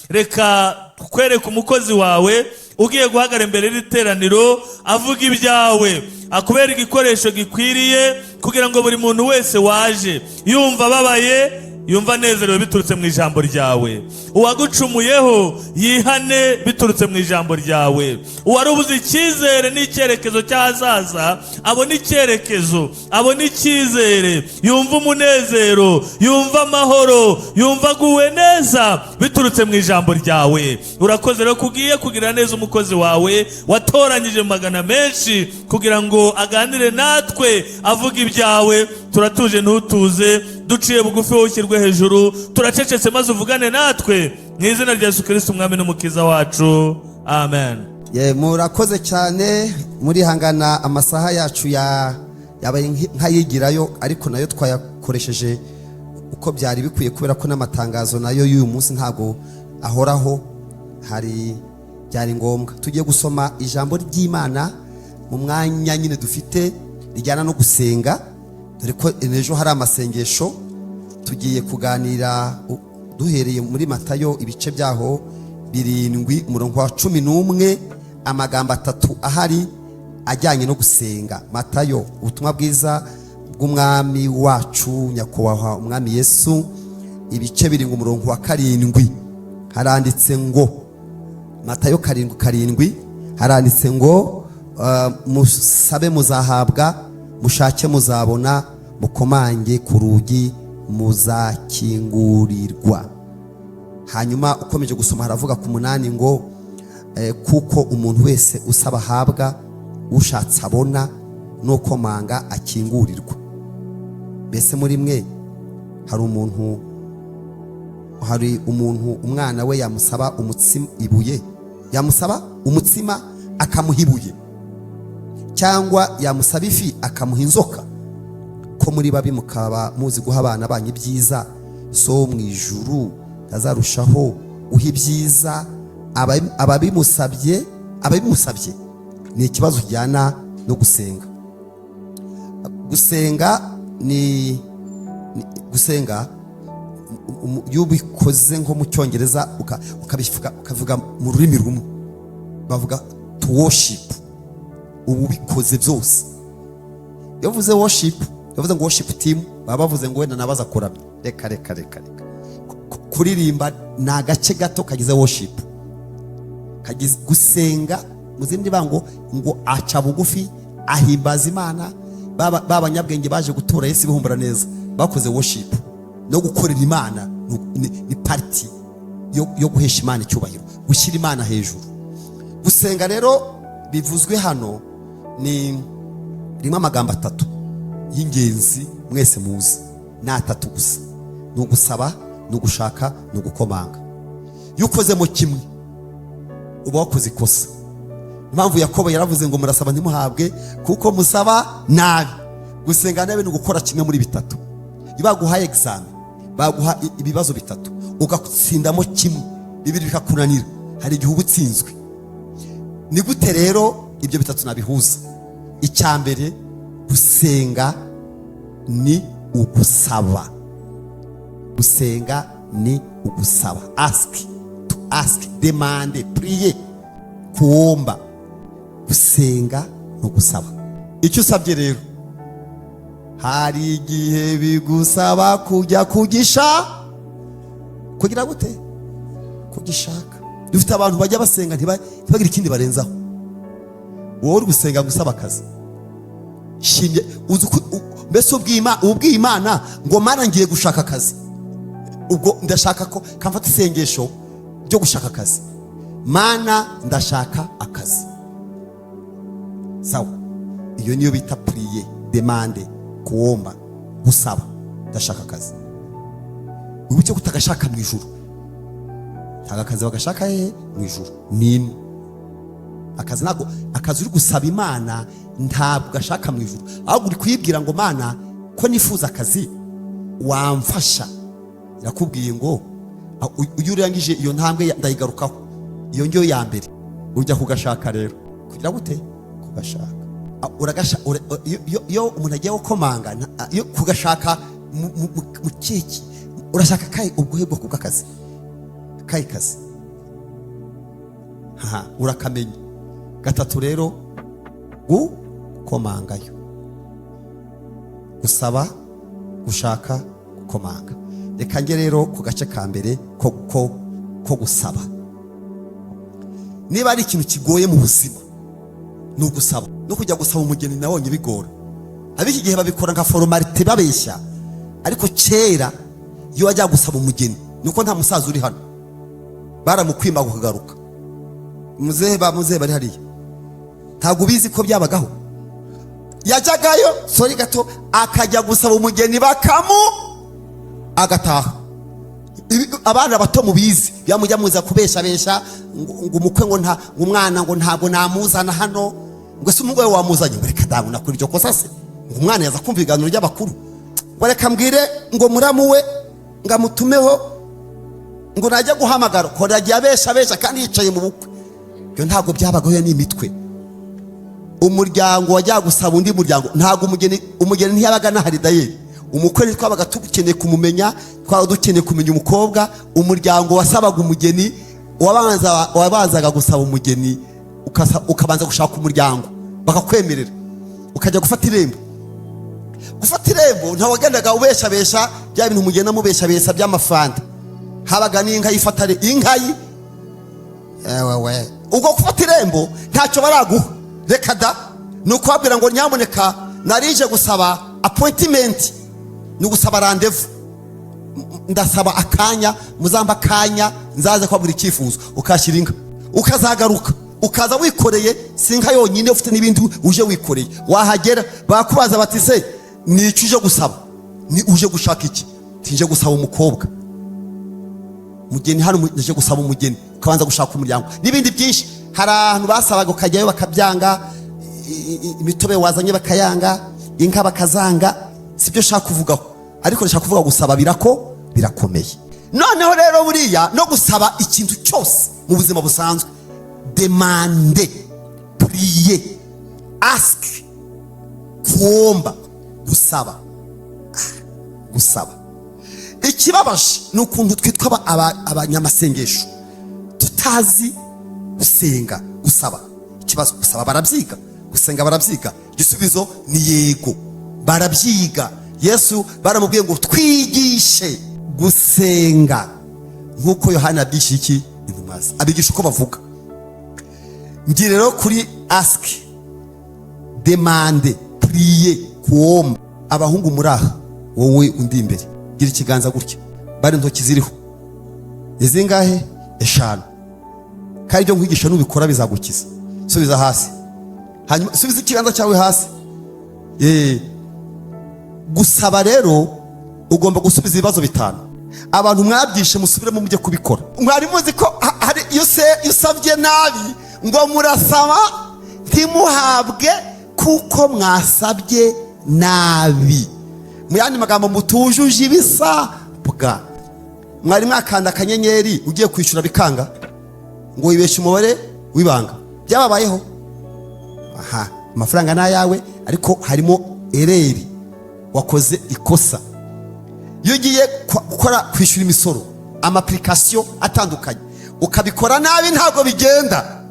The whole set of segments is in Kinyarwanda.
Reka kwereka umukozi wawe ugiye guhagara imbere y'iteraniro avuga ibyawe, akubera igikoresho gikwiriye kugira ngo buri muntu wese waje yumva ababaye, yumva anezerewe biturutse mu ijambo ryawe. Uwagucumuyeho yihane biturutse mu ijambo ryawe. Uwarubuze icyizere n'icyerekezo cy'ahazaza abona icyerekezo, abona icyizere, yumva umunezero, yumva amahoro, yumva aguwe neza biturutse mu ijambo ryawe. Urakoze rero kugiye kugira neza umukozi wawe watoranyije mu magana menshi kugira ngo aganire natwe avuga ibyawe. Turatuje ntutuze, duciye bugufi wowe ushyirwe hejuru, turacecetse maze uvugane natwe mu izina rya Yesu Kristo umwami n'umukiza wacu, amen. Murakoze cyane, muri hangana amasaha yacu yabaye nkayigirayo, ariko nayo twayakoresheje uko byari bikwiye, kubera ko n'amatangazo nayo y'uyu munsi ntago ahoraho, hari byari ngombwa. Tugiye gusoma ijambo ry'Imana mu mwanya nyine dufite rijyana no gusenga, dore ko ejo hari amasengesho. Tugiye kuganira duhereye muri Matayo ibice byaho 7 umurongo wa 11, amagambo 3 ahari ajyanye no gusenga. Matayo, ubutumwa bwiza bw'umwami wacu nyakubahwa umwami Yesu, ibice 7 umurongo wa 7 haranditse ngo, Matayo 7:7 haranditse ngo, musabe muzahabwa, mushake muzabona, mukomange ku rugi muzakingurirwa. Hanyuma ukomeje gusoma haravuga ku 8 ngo, kuko umuntu wese usaba ahabwa, ushatse abona, n'ukomanga akingurirwa. Mbese muri mwe hari umuntu umwana we yamusaba umutsima ibuye, yamusaba umutsima akamuha ibuye, cyangwa yamusaba ifi akamuha inzoka? Ko muri babi mukaba muzi guha abana banyu ibyiza, so mu ijuru azarushaho uha ibyiza ababimusabye. Ni ikibazo kijyana no gusenga. Gusenga iyo ubikoze nko mu Cyongereza ukavuga mu rurimi rumwe, bavuga to worship. Ubu bikoze byose. Iyo uvuze worship, bavuze ngo worship team, baba bavuze ngo wenda nabaza kuramya. Reka kuririmba ni agace gato kagize worship. Kagize gusenga mu zindi bango ngo aca bugufi, ahimbaza Imana. Babanyabwenge baje gutura Yesu bihumbura neza, bakoze worship. No gukorera Imana ni party yo guhesha Imana icyubahiro, gushyira Imana hejuru. Gusenga rero bivuzwe hano ni rimwe amagambo 3 y'ingenzi mwese muzi, ni 3 gusa: ni ugusaba, ni ugushaka, ni ugukomanga. Iyo ukozemo kimwe uba wakoze ikosa. Impamvu Yakobo yaravuze ngo murasaba ntimuhabwe kuko musaba nabi. Gusenga nabe ni ugukora kimwe muri bitatu. Iyo baguhaye examen, baguha ibibazo 3, ugatsindamo kimwe, 2 bikakunanira, hari igihe ubutsinzwe. Ni gute rero ibyo 3 nabihuza? Icyambere, gusenga ni ugusaba. Gusenga ni ugusaba. To ask, demand, prier, kuomba. Gusenga no gusaba. Icyo usabye rero, hari igihe bigusaba kujya kugira gute? Kugishaka. Dufite abantu bajya basenga ntibagire ikindi barenzaho. Wowe uri gusenga gusaba akazi, shimye mbese ubwiye Imana ngo Mana ngiye gushaka akazi, ubwo ndashaka ko kamfata isengesho ryo gushaka akazi. Mana ndashaka akazi. Sawa, iyo niyo bita prier, demande, kuomba, gusaba. Ndashaka akazi. Ubucyo kutagashaka mu ijuru, akazi bagashaka mu ijuru ni akazi. Nako akazi uri gusaba Imana ntabwo gashaka mu ijuru, ahubwo uri kuyibwira ngo Mana ko nifuza akazi wamfasha. Irakubwiye ngo uyu urangije iyo ntambwe ndayigarukaho, iyo ngiyo ya mbere ujya kugashaka. Rero kugira gute? Kugashaka. Iyo umuntu agiye gukomanga, iyo kugashaka mu kiki urashaka kai ubwohe bwo kugakazi. kayikazi urakamenya. Gatatu rero gukomangayo, gusaba, gushaka, gukomanga. Reka nge rero ku gace ka mbere ko gusaba. Niba ari ikintu kigoye mu buzima ni ugusaba. No kujya gusaba umugeni nabonye bigora. Abiki gihe babikora nka formalite babeshya, ariko kera iyo wajya gusaba umugeni nuko nta musaza uri hano, baramukwima kugagaruka. Muzehe bari hariya, ntabwo ubizi ko byabagaho. Yajyagayo sori gato akajya gusaba umugeni agataha. Abana bato mubizi yamujya muza kubesha ngo umukwe ngo umwana ngo ntabwo namuzana hano, ngo se umugore wamuzanye, reka dawe nakuri iryo kosa se, ngo umwana yaza kumva ibiganiro by'abakuru, ngo reka mbwire ngo muramuwe ngamutumeho ngo najya guhamagara ko yagiye abesha kandi yicaye mu bukwe. Byo ntabwo byabagaho n'imitwe. Umuryango wajya gusaba undi muryango, ntabwo umugeni ntiyabaga nahari dayeri. Umukwe twabaga tukeneye kumumenya, twaba dukeneye kumenya umukobwa. Umuryango wasabaga umugeni wabanzaga gusaba umugeni, ukabanza gushaka umuryango bakakwemerera, ukajya gufata irembo. Gufata irembo ntawe wagendaga ubesha bya bintu umugeni amubesha by'amafanta. Habaga n'inka yifatare inkayi. Ewewe ubwo gufata irembo ntacyo baraguha, reka da nuko babwira ngo nyamuneka narije gusaba appointment, ni gusaba rendezvous, ndasaba akanya, muzamba akanya nzaze kwa buri cyifuzo. Ukashyira inka ukazagaruka, ukaza wikoreye sinka yonyine, ufite n'ibindi uje wikoreye. Wahagera bakubaza bati se ni icyo uje gusaba, ni uje gushaka iki? Tinje gusaba umukobwa. Mugeni hano uje gusaba umugeni, ukabanza gushaka umuryango n'ibindi byinshi. Hari ahantu basabaga ukajyayo bakabyanga, imitobe wazanye bakayanga, inka bakazanga. Sibyo shaka kuvugaho, ariko nshaka kuvuga gusaba birakomeye. Noneho rero buriya no gusaba ikintu cyose mu buzima busanzwe, demande, prier, ask, kuomba, gusaba. Ikibabaje ni ukuntu twitwa abanyamasengesho tutazi gusenga, gusaba. Ikibazo gusaba barabyiga, gusenga barabyiga, igisubizo ni yego, barabyiga. Yesu baramubwiye ngo twigishe gusenga nkuko Yohana abishe iki intumazi, abigisha uko bavuga. Ngi rero kuri ask, demande, prier, kuomba. Abahungu muraha, wowe undi imbere, gira ikiganza gutya, bari intoki ziriho izingahe? 5. Kandi byo nkwigisha nubikora bizagukiza. Subiza hasi, hanyuma subiza ikiganza cyawe hasi. Gusaba rero ugomba gusubiza ibibazo 5. Abantu mwabyishe musubiremo mujye kubikora. Mwari muzi ko hari usabye nabi ngo murasaba ntimuhabwe kuko mwasabye nabi. Muyandi magambo mutujuje ibisabwa. Mwari mwakanda akanyenyeri ugiye kwishyura bikanga ngo wibeshe umubare wibanga. Byababayeho? Amafaranga na yawe ariko harimo ereri, wakoze ikosa. Iyo ugiye gukora kwishyura imisoro, amapplication atandukanye, ukabikora nabi ntabwo bigenda.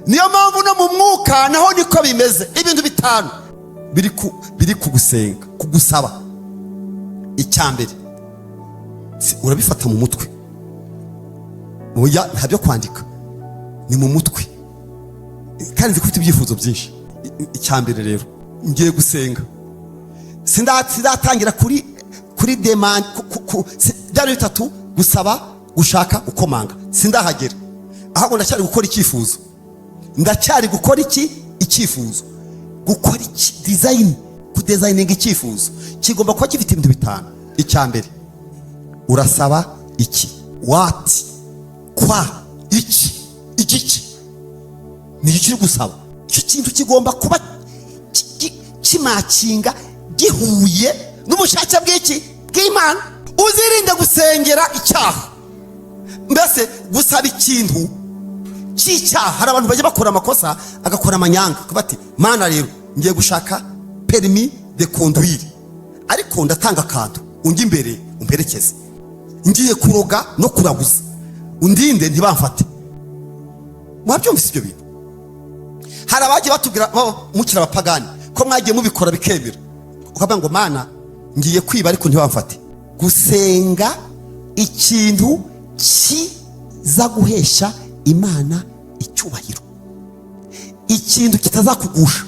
Niyo mpamvu no mu mwuka naho niko bimeze. Ibintu 5 biri kugusenga, kugusaba. Icyambere urabifata mu mutwe. Oya ntabyo kwandika, ni mu mutwe. Kandi zifite ibyifuzo byinshi. Icyambere rero ngiye gusenga, sindatangira kuri demand byari 3: gusaba, gushaka, gukomanga. Sindahagera ahubwo ndacyari gukora icyifuzo. Ndacyari gukora icyifuzo, gukora design, kudesigninga icyifuzo. Kigomba kuba gifite ibintu 5. Icyambere urasaba iki? What? Kwa? Iki ni iki gusaba? Icyo kintu kigomba kuba kimakinga, gihuye n'ubushake bw'Imana. Uzirinde gusengera icyaha. Mbese gusaba ikintu cy'icyaha. Hari abantu bajya bakora amakosa, agakora amanyanga, kubati Mana rero ngiye gushaka permis de conduire, ariko ndatanga akantu ungi imbere umperekeze. Ngiye kuroga no kuraguza, undinde ntibamfate. Mwabyumvise ibyo bintu? Hari abagiye batubwira mukira abapagani ko mwagiye mubikora bikemera, ukavuga ngo Mana ngiye kwiba ariko ntibamfate. Gusenga ikintu kiza guhesha Imana icyubahiro, ikintu kitazakugusha,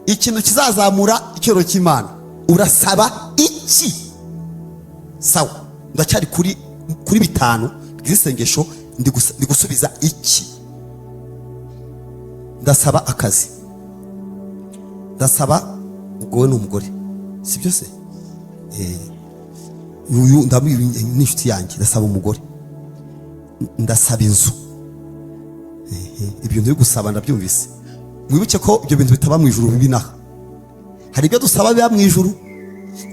ikintu kizazamura icyoro cy'Imana. Urasaba iki? Sawa, ndacyari kuri bitanu by'isengesho. Ndi gusubiza iki? Ndasaba akazi, ndasaba ubwo n'umugore, si byo se? Uyu ndamwiye n'inshuti yanjye, ndasaba umugore, ndasaba inzu. Ibyo byo gusaba ndabyumvise. Mwibuke ko ibyo bintu bitaba mu ijuru bibinaha. Hari ibyo dusaba biba mu ijuru.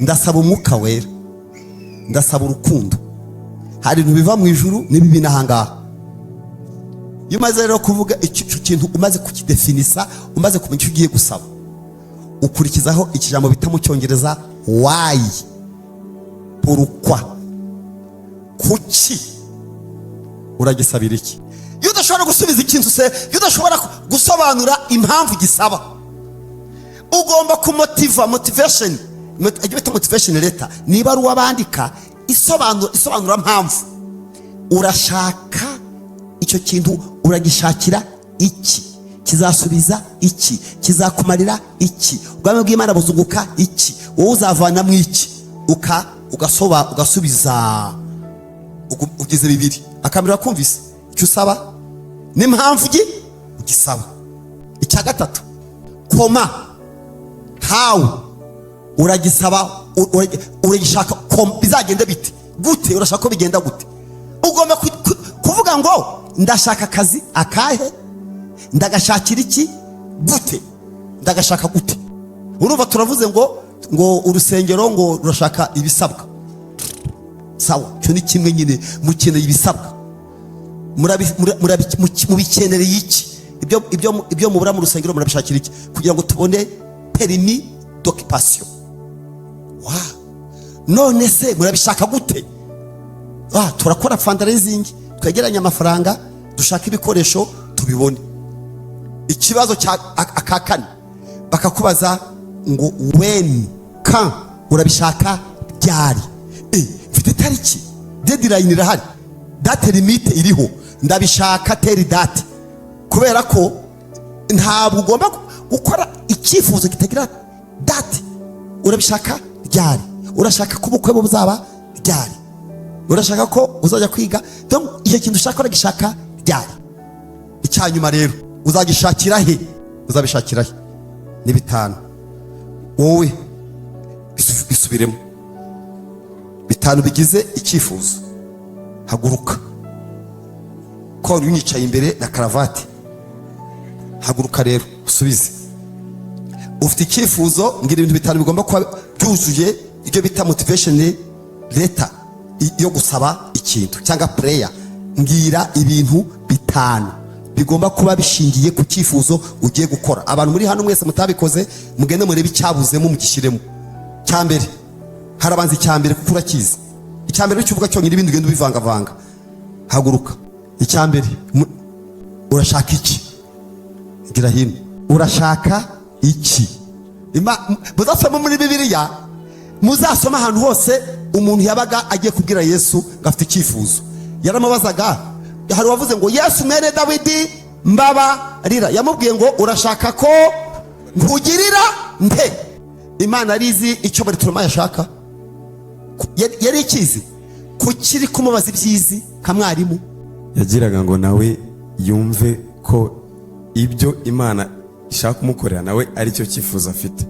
Ndasaba umwuka wera, ndasaba urukundo. Hari ibintu biva mu ijuru n'ibibinaha ngaha. Iyo umaze rero kuvuga icyo kintu, umaze kukidefinisa, umaze kumenya icyo ugiye gusaba, ukurikizaho ikijambo bita mu Cyongereza why, pourquoi, kuki. Uragisabira iki? Iyo udashobora gusubiza ikintu se, iyo udashobora gusobanura impamvu gisaba, ugomba kumotiva. Motivation, ajya bita motivation letter, niba ari uwabandika isobanura mpamvu. Urashaka icyo kintu, uragishakira iki? Kizasubiza iki? Kizakumarira iki? Ubwami bw'Imana buzunguka iki? Wowe uzavanamo iki? Ugasubiza, ugize bibiri. Akamera kumvise icyo usaba n'impamvu ugisaba. Icya gatatu, koma, how, uragisaba, uragishaka bizagenda bite, gute, urashaka ko bigenda gute. Ugomba kuvuga ngo ndashaka akazi akahe, ndagashakira iki, gute, ndagashaka gute. Urumva turavuze ngo urusengero ngo rurashaka ibisabwa. Sawa, cyo ni kimwe nyine, mukeneye ibisabwa. Mubikeneye iki? Ibyo mubura mu rusengero murabishakira iki? Kugira ngo tubone permis d'occupation. None se murabishaka gute? Turakora fundraising, twegeranya amafaranga, dushaka ibikoresho tubibone. Ikibazo cya akakane bakakubaza ngo when, quand, urabishaka ryari? Mfite tariki, deadline irahari, date limite iriho, ndabishaka teri date. Kubera ko ntabwo ugomba gukora icyifuzo kitagira date. Urabishaka ryari? Urashaka ko ubukwe buzaba ryari? Urashaka ko uzajya kwiga? Donc iyo kintu ushaka uragishaka ryari? Icyanyuma rero, uzagishakira he? Uzabishakira he? Ni bitanu. Wowe bisubiremo. Bitanu bigize icyifuzo. Haguruka. Ko unyicaye imbere na karavati. Haguruka rero usubize. Ufite icyifuzo, ngira ibintu bitanu bigomba kuba byuzuye, ibyo bita motivation letter yo gusaba ikintu cyangwa prayer. Ngira ibintu bitanu bigomba kuba bishingiye ku cyifuzo ugiye gukora. Abantu muri hano mwese mutabikoze, mugende murebe icyabuzemo mugishyiremo. Cyambere, harabanza icyambere kuko urakizi. Icyambere cyuvuga cyonyine, ibindi ugenda ubivanga. Haguruka. Icyambere, urashaka iki? Ngira hino, urashaka iki? Muzasoma muri Bibiliya, muzasoma ahantu hose umuntu yabaga agiye kubwira Yesu gafite icyifuzo. Yaramubazaga, hari wavuze ngo Yesu mwene Dawidi mbabarira. Yamubwiye ngo urashaka ko nkugirira nte? Imana arizi icyo Bartimayo yashaka. Yari ikizi kukiri kumubaza ibyizi nka mwarimu. Yagiraga ngo nawe yumve ko ibyo Imana ishaka kumukorera nawe ari cyo cyifuzo afite.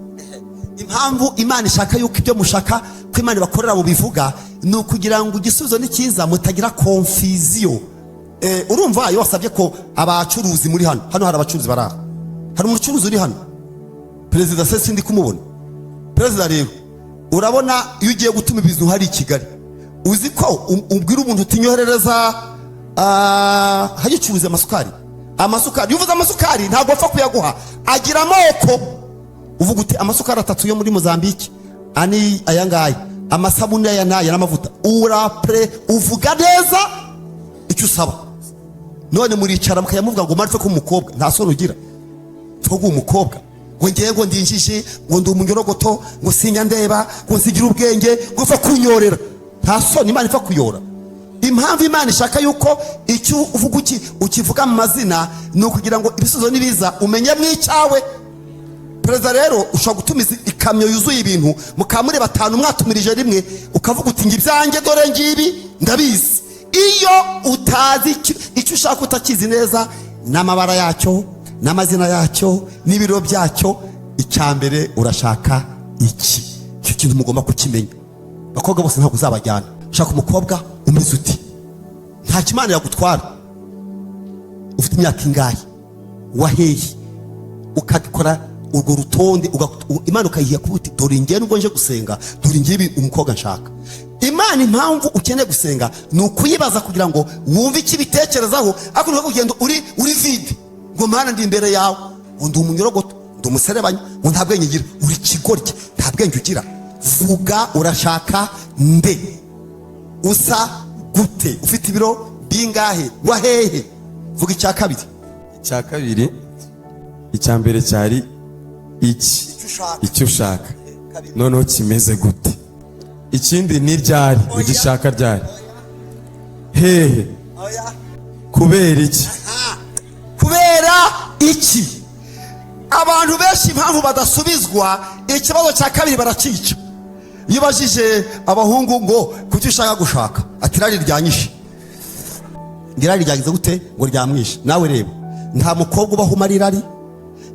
Impamvu Imana ishaka yuko ibyo mushaka ko Imana bakorera mu bivuga ni ukugira ngo igisubizo ni cyiza, mutagira confusion. Urumva iyo wasabye ko abacuruzi muri hano hari abacuruzi baraha, hari umucuruzi uri hano, perezida se sindi kumubona. Perezida rero urabona iyo ugiye gutuma ibintu hari i Kigali, uzi ko ubwira umuntu utinyoherereza hagicuruza amasukari, yuvuze amasukari ntabwo apfa kuyaguha, agira amoko. Uvuga uti amasukari 3 yo muri Mozambique ani ayangaya, amasabune aya n'aya n'amavuta, urapre uvuga neza icyo usaba. None muricara mukayamuvuga ngo marfe ko umukobwa nta soni ugira fogo umukobwa ngo ngiye ngo ndinjije ngo ndi umunyorogoto ngo sinya ndeba ngo nsigira ubwenge ngo fa kunyorera. Nta soni Imana ifa kuyora. Impamvu Imana ishaka yuko icyo uvuga ukivuga mu mazina ni ukugira ngo ibisubizo nibiza umenye mw'icyawe. Perezida rero ushobora gutumiza ikamyo yuzuye ibintu mukamure batanu mwatumirije rimwe ukavuga uti ngibyange dore ngibi ndabizi. Iyo utazi icyo ushaka utakizi neza n'amabara yacyo n'amazina yacyo n'ibiro byacyo, icyambere urashaka iki? Icyo kintu mugomba kukimenya. Bakobwa bose ntabwo uzabajyana. Ushaka umukobwa umeze uti, nta kimana yagutwara. Ufite imyaka ingahe, waheye, ukakora urwo rutonde Imana ukayiha kubuti dore ngiye nubwo nje gusenga dore ngiye umukobwa nshaka. Imana impamvu ukeneye gusenga ni ukuyibaza kugira ngo wumve iki bitekerezaho, ariko ntuko kugenda uri vide ngo Mana ndi imbere yawe ngo ndi umunyorogoto ndi umuserebanya ngo nta bwenge ngira. Uri kigoryi nta bwenge ugira. Vuga urashaka nde, usa gute, ufite ibiro bingahe, wahehe. Vuga icya kabiri. Icya kabiri, icya mbere cyari iki icyo ushaka noneho kimeze gute. Ikindi ni ryari ugishaka ryari, hehe, kubera iki. Kubera iki? Abantu benshi impamvu badasubizwa ikibazo cya kabiri barakica. Iyo bajije abahungu ngo kuki ushaka gushaka, ati irari ryanyishe. Irari ryagize gute? Ngo ryamwishe. Nawe reba, nta mukobwa ubaho umara irari,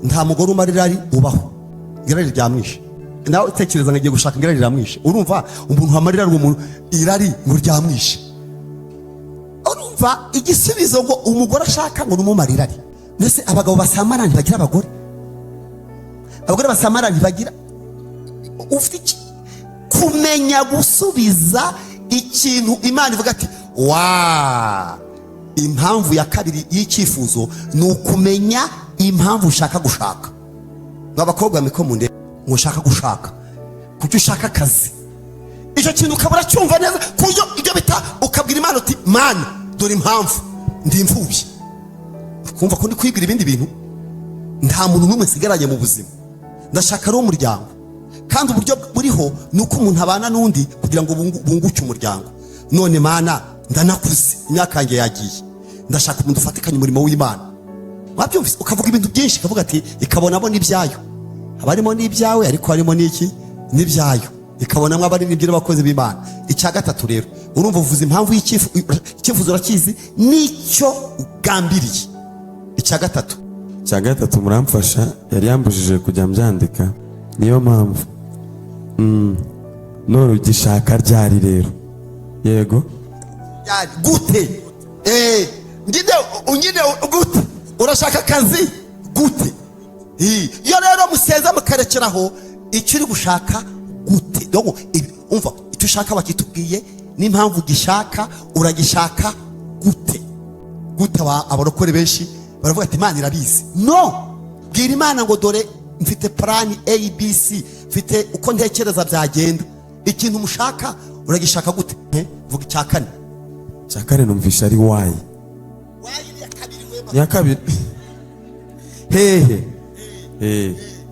nta mugore umara irari ubaho. Irari ryamwishe. Nawe utekereza ngo agiye gushaka irari ryamwishe. Urumva umuntu hamara irari umuntu irari ngo ryamwishe. Urumva igisubizo ngo umugore ashaka ngo numumara irari. Mbese abagabo basamara ntibagira abagore, abagore basamara ntibagira. Ufite iki? Kumenya gusubiza ikintu Imana ivuga ati wa. Impamvu ya kabiri y'icyifuzo ni ukumenya impamvu ushaka gushaka. Abakobwa miko munde ngo ushaka gushaka kuki ushaka akazi, icyo kintu ukabura cyumva neza kuyo ibyo bita ukabwira Imana uti Mana dore impamvu ndi imfubyi. Kumva ko ndi kwibwira ibindi bintu, nta muntu n'umwe nsigaranye mu buzima, ndashaka ari umuryango. Kandi uburyo buriho ni uko umuntu abana n'undi kugira ngo bunguke umuryango. None Mana ndanakuze, imyaka yanjye yagiye, ndashaka umuntu ufatikanye umurimo w'Imana. Wabyumvise ukavuga ibintu byinshi, ukavuga ati ikabonamo n'ibyayo, abarimo n'ibyawe ariko harimo n'iki n'ibyayo, ikabonamo abari n'ibyo n'abakozi b'Imana. Icya gatatu rero, urumva uvuze impamvu y'icyifuzo urakizi n'icyo ugambiriye. Icya gatatu muramfasha, yari yambujije kujya mbyandika, niyo mpamvu none ugishaka ryari rero. Yego gute? Ngide gute? Urashaka akazi gute? Iyo rero museza mukarekeraho icyo uri gushaka gute. Umva icyo ushaka bakitubwiye n'impamvu ugishaka, uragishaka gute? Gute abarokore benshi baravuga ati Imana irabizi. No, bwira Imana ngo dore mfite plan ABC, mfite uko ntekereza byagenda. Ikintu mushaka uragishaka gute? Vuga icya kane. Icya kane numvisha ari why. Ya kabiri hehe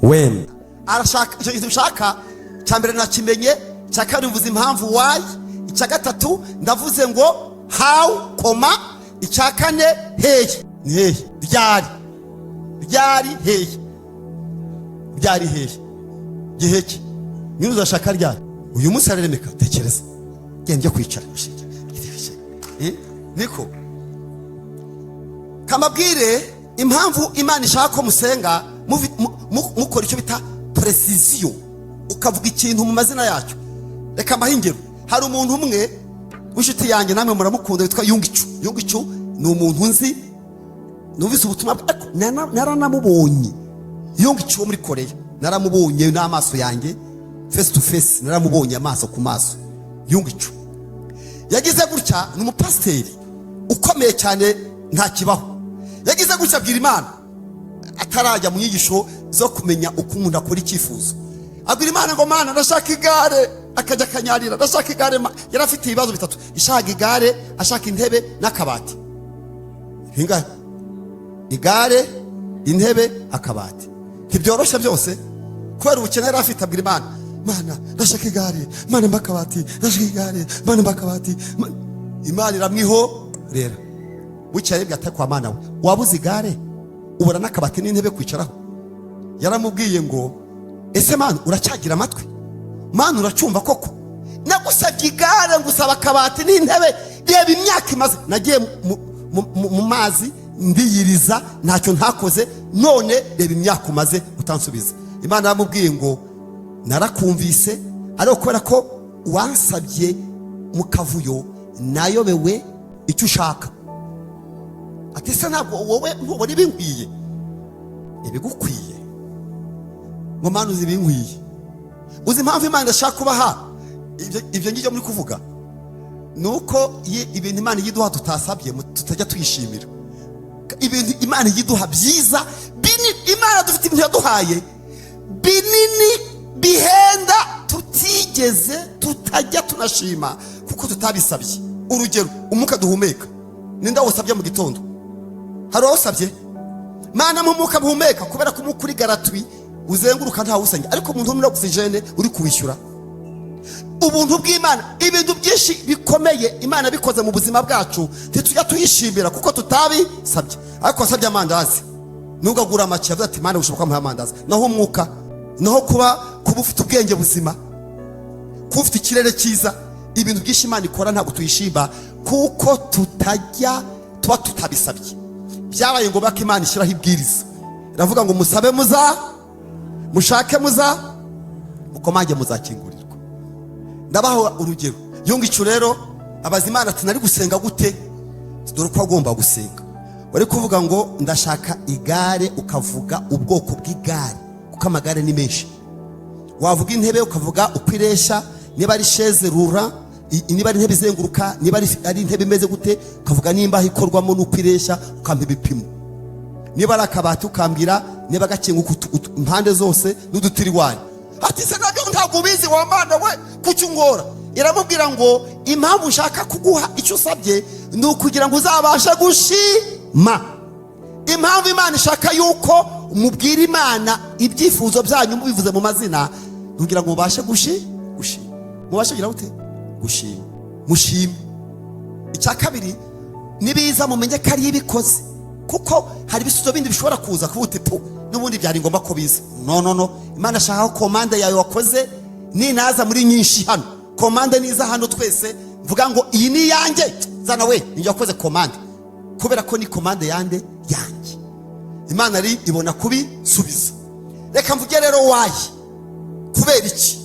when. Arashaka icyo kintu ushaka cya mbere nakimenye, cya kabiri mvuze impamvu why, icya gatatu ndavuze ngo how koma, icya kane hehe. Ni hehe? Ryari hehe? Ryari hehe? Giheke nyine uzashaka ryari? Uyu munsi araremeka, tekereza gende kwicara niko kamabwire impamvu Imana ishaka ko musenga mukora icyo bita precision, ukavuga ikintu mu mazina yacyo. Reka mbahingiro, hari umuntu umwe w'inshuti yanjye namwe muramukunda witwa Yungicu. Ni umuntu nzi, numvise ubutumwa naranamubonye. Yungicu wo muri Korea naramubonye n'amaso yanjye, face to face naramubonye amaso ku maso. Yungicu yagize gutya, ni umupasiteri ukomeye cyane nta kibaho. Yagize gutya abwira Imana atarajya mu nyigisho zo kumenya uko umuntu akora icyifuzo. Abwira Imana ngo Mana ndashaka igare, akajya akanyarira ndashaka igare. Yari afite ibibazo bitatu: ishaka igare, ashaka intebe n'akabati. Ingahe? Igare, intebe, akabati. Ntibyoroshye byose kubera ubukene yari afite. Abwira Imana, Mana ndashaka igare, Mana mpa akabati, ndashaka igare, Mana mpa akabati. Imana iramwihorera. Bucyaye bwata kwa Mana we, wabuze igare ubura n'akabati n'intebe kwicaraho. Yaramubwiye ngo, ese Mana uracyagira amatwi? Mana uracyumva koko? Nagusabye igare, ngusaba akabati n'intebe, reba imyaka imaze. Nagiye mu mazi ndiyiriza, ntacyo ntakoze, none reba imyaka umaze utansubiza. Imana yamubwiye ngo, narakumvise, ariko kubera ko wansabye mu kavuyo nayobewe icyo ushaka. Ati se ntabwo wowe ntubona ibinkwiye? Ibigukwiye ngo Mana uzi ibinkwiye. Uzi impamvu Imana idashaka kubaha ibyo ngibyo muri kuvuga? Nuko ibintu Imana iyiduha tutasabye tutajya tuyishimira. Ibintu Imana iyiduha byiza binini, Imana dufite ibintu yaduhaye binini bihenda tutajya tunashima kuko tutabisabye. Urugero, umwuka duhumeka, ninde wawusabye mu gitondo? Hari uwawusabye? Mana mu mwuka buhumeka, kubera ko umwuka uri garatwi uzenguruka ntawusanye, ariko umuntu muri oxygene uri kuwishyura. Ubuntu bw'Imana, ibintu byinshi bikomeye Imana bikoze mu buzima bwacu ntitujya tuyishimira kuko tutabisabye. Ariko wasabye amandazi, ntugagura make, avuga ati Mana ushobora kumuha amandazi. Naho umwuka, naho kuba ufite ubwenge buzima, kuba ufite ikirere cyiza, ibintu byinshi Imana ikora ntabwo tuyishima kuko tuba tutabisabye. Byabaye ngombwa ko Imana ishyiraho ibwiriza, iravuga ngo musabe mushake mukomange muzakingurirwa. Ndabaho urugero, yunga icyo rero abaza Imana ati nari gusenga gute? Dore ko agomba gusenga. Wari kuvuga ngo ndashaka igare, ukavuga ubwoko bw'igare kuko amagare ni menshi. Wavuga intebe ukavuga uko ireshya, niba ari chaise rura, niba ari intebe izenguruka, niba ari intebe imeze gute, ukavuga nimba ikorwamo n'uko ireshya, ukampa ibipimo. Niba ari akabati ukambwira niba gakinguka impande zose n'udutiriwani. Ati se nabyo ntabwo ubizi wa Mana we, kuki ungora? Iramubwira ngo impamvu ushaka kuguha icyo usabye ni ukugira ngo uzabashe gushima. Impamvu Imana ishaka yuko mubwira Imana ibyifuzo byanyu mubivuze mu mazina, kugira ngo mubashe gushima. Mubashe kugira gute? Gushima. Mushime. Icya kabiri, nibiza mumenye ko ari ibikoze, kuko hari ibisubizo bindi bishobora kuza kubute po n'ubundi byari ngombwa ko biza. No, Imana ashaka ko komande yawe wakoze ninaza muri nyinshi hano, komande niza hano twese mvuga ngo iyi ni yanjye, zana we njye wakoze komande, kubera ko ni komande yanjye. Imana ari ibona kubisubiza. Reka mvuge rero wayi, kubera iki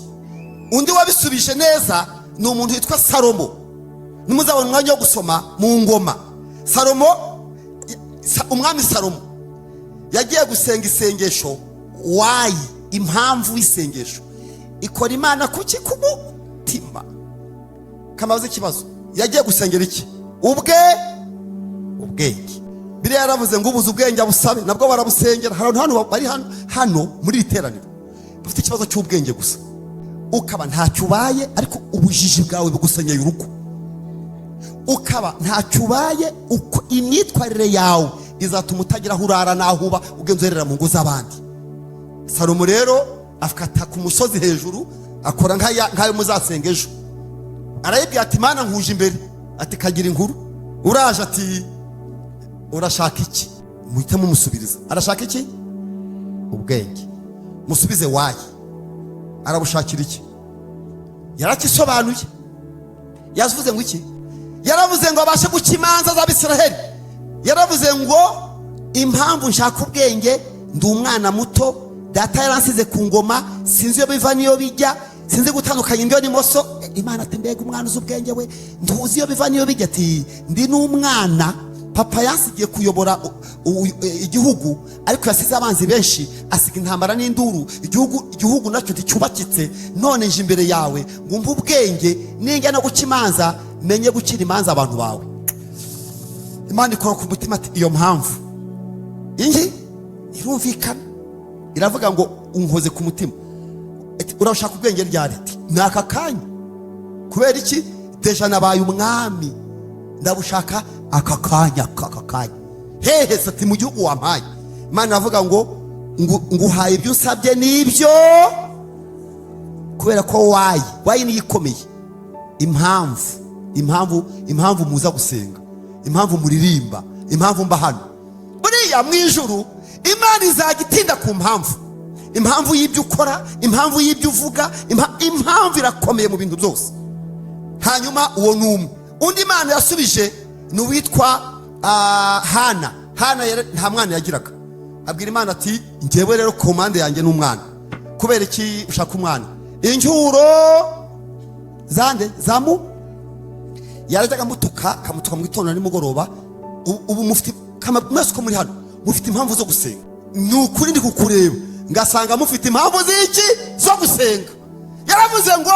undi wabisubije neza ni umuntu witwa Salomo. Nimuzabona umwanya wo gusoma mu ngoma. Umwami Salomo yagiye gusenga isengesho. Wayi, impamvu y'isengesho ikora Imana kuki kumutima? Kamaze ikibazo, yagiye gusengera iki? Ubwenge. Biriya yaravuze ngo ubuze ubwenge abusabe, nabwo barabusengera. Hari hano bari hano muri iteraniro bafite ikibazo cy'ubwenge gusa, ukaba ntacyo ubaye, ariko ubujiji bwawe bugusenyeye urugo. Ukaba ntacyo ubaye, uko imyitwarire yawe izatuma utagira aho urara n'aho uba, ugenzerera mu ngo z'abandi. Salomo rero afata ku musozi hejuru, akora nk'ayo muzasenga ejo. Arayibwira ati Mana nkuje imbere. Ati kagira inkuru, uraje? Ati urashaka iki? Muhite mumusubiriza. Arashaka iki? Ubwenge. Musubize wayi. Arabushakira iki? Yarakisobanuye. Yavuze ngo iki? Yaravuze ngo abashe guca imanza z'Abisiraheli. Yaravuze ngo impamvu nshaka ubwenge, ndi umwana muto, data yaransize ku ngoma, sinzi iyo biva niyo bijya, sinzi gutandukanya indyo n'imoso. Imana ati mbega umwana uzi ubwenge we, ntuzi iyo biva niyo bijya. Ati ndi n'umwana, papa yansigiye kuyobora igihugu, ariko yasize abanzi benshi, asiga intambara n'induru, igihugu nacyo nticyubakitse. None nje imbere yawe ngo umpe ubwenge, ninjya no guca imanza menye gucira imanza abantu bawe. Imana ikora ku mutima ati iyo mpamvu ingi irumvikana, iravuga ngo unkoze ku mutima. Urashaka ubwenge ryari? Ni aka kanya. Kubera iki? Deja nabaye umwami, ndabushaka aka kanya. hehe sati mu gihugu wampaye. Imana avuga ngo nguhaye ibyo usabye n'ibyo, kubera ko wayi niyo ikomeye. Impamvu muza gusenga, impamvu muririmba, impamvu mba hano. Buriya mu ijuru Imana izajya itinda ku impamvu y'ibyo ukora, impamvu y'ibyo uvuga, impamvu irakomeye mu bintu byose. Hanyuma uwo numwe undi Imana yasubije ni uwitwa Hana nta mwana yagiraga. Abwira Imana ati njyewe rero komande yanjye n'umwana. Kubera iki ushaka umwana? Injuro zande zamu yarajyaga kamutuka mu gitondo nimugoroba. Ubu mufite mwese ko muri hano mufite impamvu zo gusenga. Ni ukuri ndi kukureba ngasanga mufite impamvu z'iki zo gusenga. Yaravuze ngo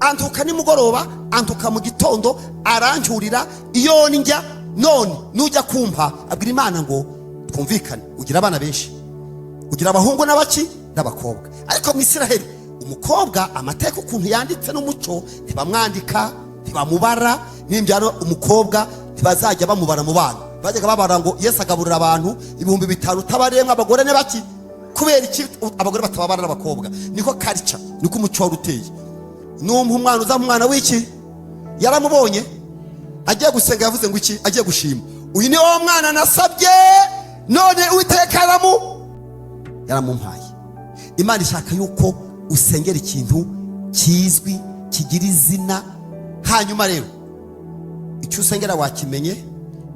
antuka nimugoroba, antuka mu gitondo, aranjurira iyo njya. None nujya kumpa abwira Imana ngo twumvikane, ugira abana benshi, ugira abahungu n'abaki n'abakobwa. Ariko mu Isiraheli umukobwa amateka ukuntu yanditse n'umuco ntibamwandika, ntibamubara. Nimbyaro umukobwa ntibazajya bamubara mu bana, bajyaga babara ngo Yesu agaburira abantu 5,000 tabaremwa abagore ne baki. Kubera iki abagore batababara n'abakobwa? Niko culture, niko umuco wari uteye. Numva umwana uza umwana w'iki yaramubonye agiye gusenga, yavuze ngo iki agiye gushima, uyu ni wo mwana nasabye, none Uwiteka yaramumpaye. Imana ishaka yuko usengera ikintu kizwi kigira izina. Hanyuma rero icyo usengera wakimenye,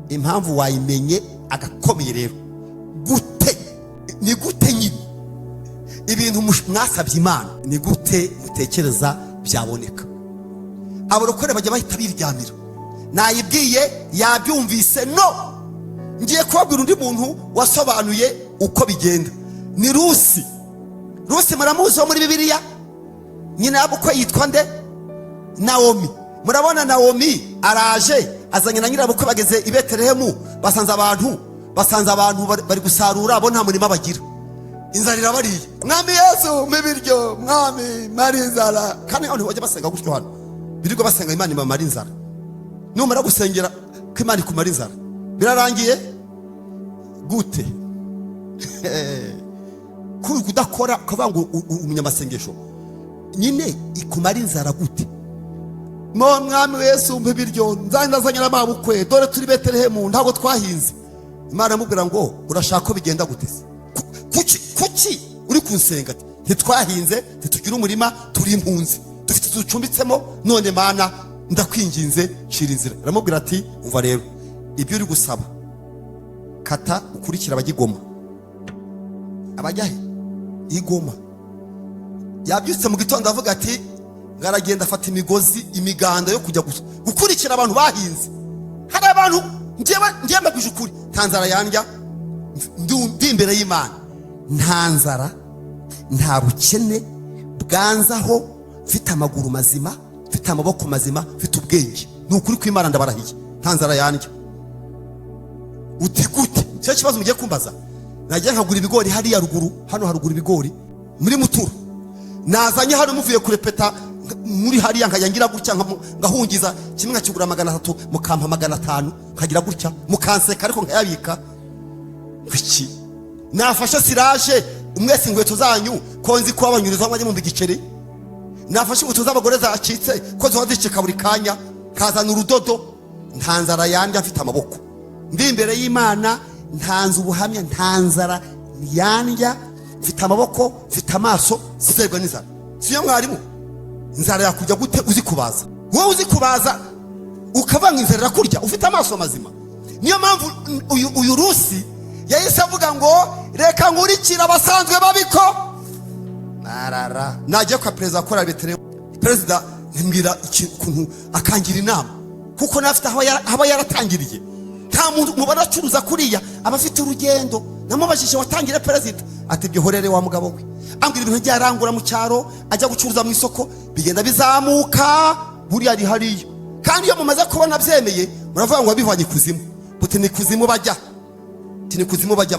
impamvu wayimenye, agakomeye rero gute, ni gute nyine ibintu mwasabye Imana, ni gute mutekereza byaboneka? Abarokore bajya bahita biryamira, nayibwiye yabyumvise. No, ngiye kubabwira undi muntu wasobanuye uko bigenda. Ni Rusi muramuzi wo muri Bibiliya, nyina yabukwe yitwa nde? Naomi. Murabona Naomi araje azanye na nyirabukwe, bageze i Betelehemu, basanze abantu bari gusarura, bo nta murima bagira, inzara irabariye. Mwami Yesu mibiryo, mwami mari inzara. Kandi aho bajya basenga gutyo hano, birirwa basenga Imana imamara inzara. Numara gusengera ko Imana ikumara inzara, birarangiye gute? Kudakora ukavuga ngo umunyamasengesho nyine ikumara inzara gute? Mwami Yesu mibiryo, nzandazanye n'amabukwe, dore turi Betelehemu ntabwo twahinze. Imana amubwira ngo urashaka ko bigenda gute? Kuki uri kunsenga? Ntitwahinze, ntitugira umurima, turi impunzi, dufite ducumbitsemo, none Mana ndakwinginze shira inzira. Aramubwira ati umva rero, ibyo uri gusaba kata ukurikira abagigoma. Abajyahe igoma. Yabyutse mu gitondo avuga ati ngaragenda afata imigozi, imiganda yo kujya gukurikira abantu bahinze. Hari abantu ngiye mbaguje ukuri, ntanzara yandya, ndi imbere y'Imana, ntanzara nta bukene bwanzaho, mfite amaguru mazima, mfite amaboko mazima, mfite ubwenge. Ni ukuri kw'Imana ndabarahiye, ntanzara yandya. Uti gute? Cyo kibazo mugiye kumbaza. Nagiye nkagura ibigori hariya ruguru, hano haruguru ibigori muri Muturu. Nazanye hano muvuye kurepeta muri hariya nkayangira gutya, ngahungiza kimwe nkakigura 300, mukampa 500, nkagira gutya mukanseka, ariko nkayabika. Kuki nafashe siraje umwese ingweto zanyu ko nzi ko abanyuriza bajye mu bigiceri, nafashe ingweto z'abagore zacitse ko zodiceka buri kanya, kazana urudodo. Ntanzara yandya, mfite amaboko, ndi imbere y'Imana, ntanze ubuhamya, ntanzara yandya, mfite amaboko, mfite amaso, siterwa n'inzara. Siyo mwarimu, inzara yakujya gute uzi kubaza? Wowe uzi kubaza ukavanga inzara irakurya ufite amaso mazima. Niyo mpamvu uyu Rusi yahise avuga ngo reka nkurikira abasanzwe babiko. Nagiye kwa perezida akora Betelehemu, perezida ntimbwira ikintu akangira inama, kuko nafite haba yaratangiriye. Nta muntu mubona acuruza kuriya abafite urugendo. Namubajije watangire perezida, ati byo horere wa mugabo we. Ambwira ibintu byarangura mu cyaro, ajya gucuruza mu isoko, bigenda bizamuka, buri ari hariya. Kandi iyo mumaze kubona byemeye, muravuga ngo bivanye kuzimu. Buti ni kuzimu bajya, tini kuzimu bajya.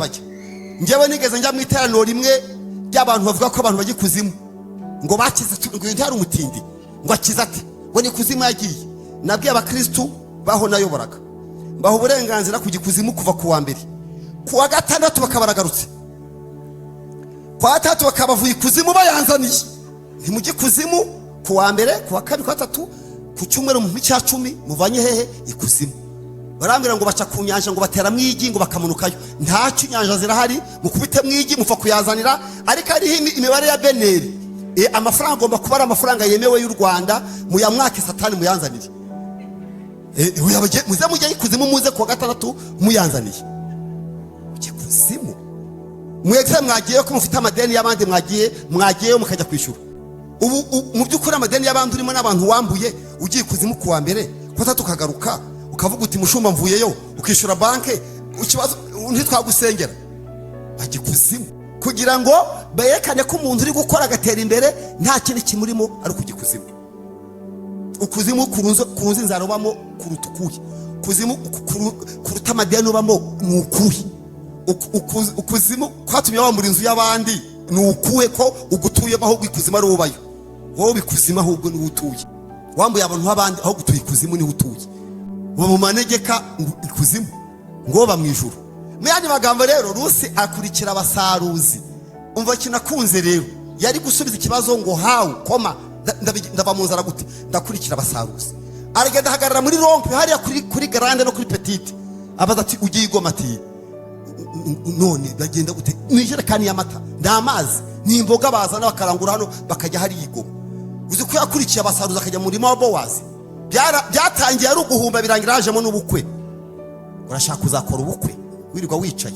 Ngewe nigeze njya mu iteraniro rimwe ry'abantu bavuga ko abantu bajya kuzimu, ngo bakize ngo ntari umutindi, ngo akiza ati ngo ni kuzimu yagiye. Nabwiye abakristo baho nayoboraga, baho uburenganzira kujya kuzimu kuva ku wa mbere. kuwa gatandatu bakaba baragarutse, kuwa gatandatu bakaba bavuye ikuzimu bayanzaniye. Ntimujye kuzimu kuwa mbere, kuwa kabiri, kuwa gatatu, ku cyumweru mu cya 10 muvanye hehe? Ikuzimu. Barambwira ngo baca ku nyanja, ngo batera mwigi, ngo bakamunukayo. Ntacyo inyanja zirahari, mukubite mwigi mupfa kuyazanira. Ariko ari imibare ya Beneri, amafaranga agomba kuba ari amafaranga yemewe y'u Rwanda, muyamwake Satani muyanzanire. Muze mujye ikuzimu, muze kuwa gatandatu muyanzaniye. Mujye kuzimu mwese mwagiye ko mufite amadeni y'abandi, mwagiyeyo mukajya kwishyura. Ubu mu by'ukuri amadeni y'abandi urimo n'abantu wambuye, ugiye kuzimu kuwa mbere, kuwa gatatu ukagaruka ukavuga uti mushumba mvuyeyo, ukishyura banke, ikibazo ntitwagusengera. Bajye kuzimu kugira ngo berekane ko umuntu uri gukora agatera imbere, nta kintu kimurimo ari kujya kuzimu. Ukuzimu kurunze inzara ubamo kuruta ukuye, kuzimu kuruta amadeni ubamo ni ukuye. Ukuzimu kwatumye wambura inzu y'abandi ni ukuwe ko ugutuyemo, ahubwo ikuzimu ari ubayo. Wowe bikuzimu ahubwo ni utuye, wambuye abantu b'abandi, aho gutuye ikuzimu ni utuye. Uba mu manegeka ikuzimu ngo ba mu ijuru. Mu yandi magambo rero, Rusi akurikira abasaruzi. Umva kinakunze rero, yari gusubiza ikibazo ngo how koma ndava mu nzara gute, ndakurikira abasaruzi. Aragenda hagarara muri rompe hariya kuri grande no kuri petite, abaza ati ugiye igoma, ati none bagenda gute? Nijerekani y'amata n'amazi n'imboga bazana bakarangura hano bakajya hari igoma. Uzi ko yakurikiye abasaruzi akajya mu murima wa Bowazi. Byatangiye ari uguhumba, birangira hajemo n'ubukwe. Urashaka kuzakora ubukwe wirirwa wicaye,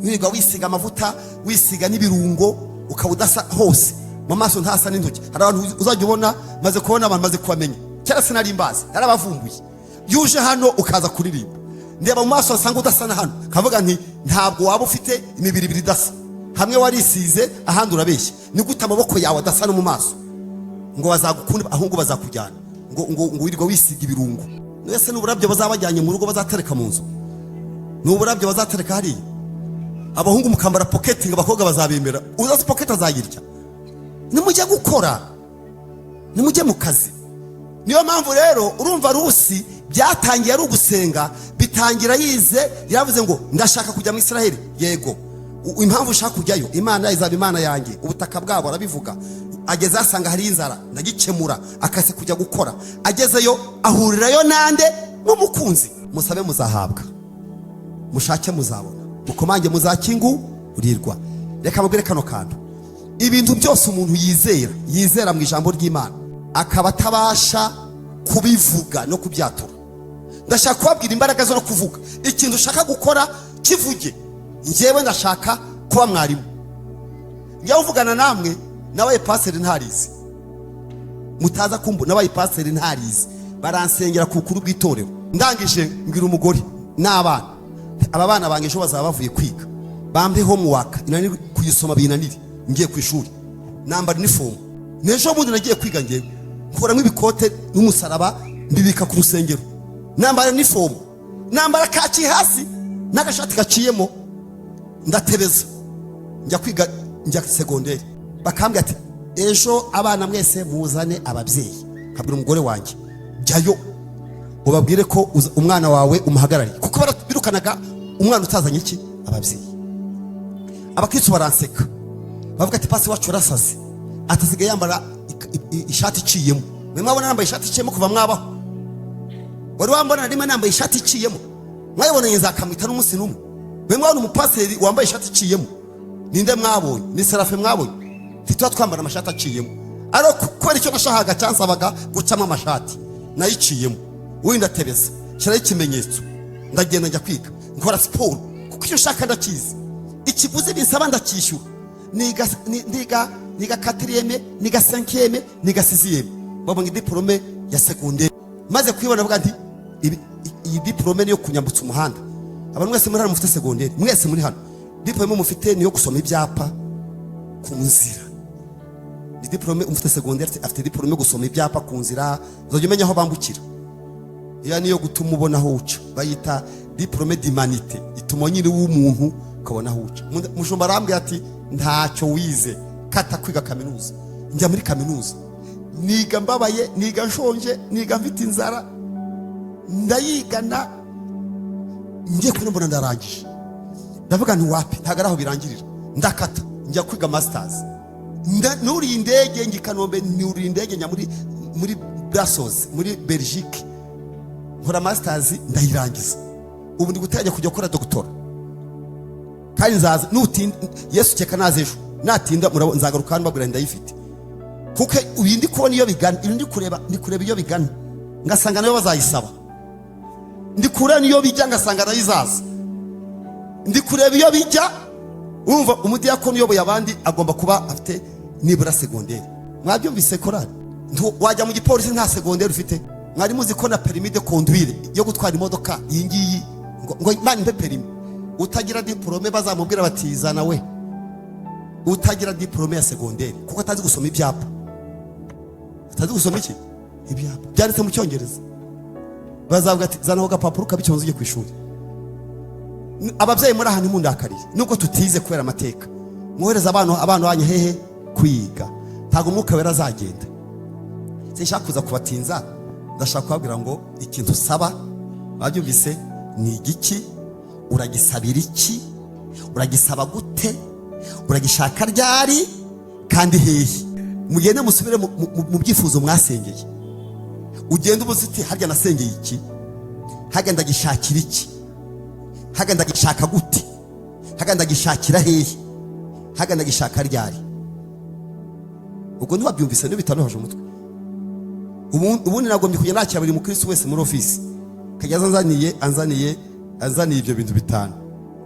wirirwa wisiga amavuta, wisiga n'ibirungo, ukawudasa hose mu maso ntasa n'intoki. Hari abantu uzajya ubona maze kubona abantu maze kubamenya, cyara sinari mbazi, yarabavumbuye. Yuje hano ukaza kuririmba, ndeba mu maso asanga udasa na hano, kavuga nti ntabwo waba ufite imibiri ibiri idasa. Hamwe warisize, ahandi urabeshya. Ni gute amaboko yawe adasa no mu maso? Ngo bazagukunda, ahubwo bazakujyana. Ngo wirirwa wisiga ibirungo. Nese n'uburabyo bazabajyanye mu rugo, bazatereka mu nzu. N'uburabyo bazatereka hariya. Abahungu mukambara pocketing, abakobwa bazabemera. Uzazi pocket azayirya. Nimujye gukora, nimujye mu kazi. Niyo mpamvu rero urumva Rusi byatangiye ari ugusenga, bitangira yize, yavuze ngo ndashaka kujya mu Israeli. Yego, impamvu ushaka kujyayo, Imana izaba Imana yanjye. Ubutaka bwabo arabivuga. Ageze asanga hari inzara, ndagikemura, akase kujya gukora. Agezeyo ahurirayo nande n'umukunzi. Musabe muzahabwa, mushake muzabona, mukomange muzakingurirwa. Reka mubwire kano kantu, ibintu byose umuntu yizera mu ijambo ry'Imana, akaba atabasha kubivuga no kubyatura. Ndashaka kubabwira imbaraga zo no kuvuga. Ikintu ushaka gukora kivuge. Njyewe ndashaka kuba mwarimu, njya uvugana namwe nabaye paseri ntarizi, mutaza kumbu nabaye paseri ntarizi, baransengera ku bukuru bw'itorero. Ndangije mbwira umugore n'abana, aba bana bange ejo bazaba bavuye kwiga, bambe homework inaniri kuyisoma binaniri, ngiye ku ishuri nambara uniform. Nejo bundi nagiye kwiga, ngiye nkora nk'ibikote n'umusaraba mbibika ku rusengero, nambara uniform, nambara kaki hasi n'agashati gaciyemo, ndatebeza njya kwiga, njya segonderi. Bakambwira ati ejo abana mwese muzane ababyeyi. Kabwira umugore wanjye jyayo ubabwire ko umwana wawe umuhagarariye, kuko birukanaga umwana utazanye iki ababyeyi. Abakristo baranseka bavuga ati pasi wacu rasaze, atasigaye yambara ishati iciyemo. Mwe mwabona nambaye ishati iciyemo kuva mwabaho? Wari wambona rimwe nambaye ishati iciyemo? Mwayiboneye zakamwita n'umunsi n'umwe? Mwe mwabona umupaseri wambaye ishati iciyemo? Ninde mwabonye? Ni Serafe mwabonye? Titwa twambara amashati aciyemo. Aro kubera icyo nashahaga cyansabaga gucamo amashati nayiciyemo. Wenda tebeza shira ikimenyetso, ndagenda njya kwiga, nkora siporo, kuko icyo shaka ndakizi. Ikiguzi bisaba ndakishyura. Niga 4eme, niga 5eme, niga 6eme. Babonye diplome ya secondaire. Maze kwibona vuga nti iyi diplome niyo kunyambutsa umuhanda. Abantu mwese muri hano mufite secondaire, mwese muri hano diplome mufite niyo gusoma ibyapa ku nzira. Ni diplome umufite secondaire, afite diplome gusoma ibyapa ku nzira, uzajya umenya aho bambukira. Ya niyo gutuma ubona aho uca, bayita diplome d'humanité, ituma nyiri w'umuntu ukabona aho uca. Mushumba arambwira ati ntacyo wize, kata kwiga kaminuza. Njya muri kaminuza, niga mbabaye, niga nshonje, niga mfite inzara, ndayigana, ngiye kubona ndarangije. ndavuga nti wapi, ntabwo ari aho birangirira, ndakata njya kwiga masters. Nuriye indege njya i Kanombe, nuriye indege njya muri Brussels muri Belgique, nkora masters ndayirangiza. Ubu ndi guteganya kujya gukora doctora, kandi nzaza nutinda Yesu cyeka naze ejo, natinda murabo nzagaruka kandi babwira ndayifite, kuko uyindi kubona iyo bigana, ndi kureba iyo bigana ngasanga nayo bazayisaba, ndi kurana iyo bijya ngasanga nayizaza, ndi kureba iyo bijya. Umva umudiyakoni uyoboye abandi agomba kuba afite nibura segonderi. Mwabyumvise korali? Wajya mu gipolisi nta segonderi ufite? Mwari muzi ko na permis de conduire yo gutwara imodoka iyi ngiyi ngo Imana impe permis, utagira diplome bazamubwira bati zana we, utagira diplome ya segonderi, kuko atazi gusoma ibyapa. Atazi gusoma iki? Ibyapa byanditse mu Cyongereza. Bazavuga ati zana ho gapapuro kabicyonze ujye ku ishuri. Ababyeyi muri ahantu mundakariye, nubwo tutize kubera amateka, mwohereza abana banyu hehe kwiga, ntago Umwuka Wera azagenda. Sinshaka kuza kubatinza, ndashaka kubabwira ngo ikintu usaba, babyumvise, ni igiki, uragisabira iki, uragisaba gute, uragishaka ryari, kandi hehe. Mugende musubire mu byifuzo mwasengeye, ugende ubuze uti harya nasengeye iki, harya ndagishakira iki, harya ndagishaka gute, harya ndagishakira hehe, harya ndagishaka ryari. Ubwo ntiwabyumvise n'ibitanoje umutwe. Ubundi nagombye kujya nakira buri mukristo wese muri ofisi, kajya anzaniye ibyo bintu bitanu.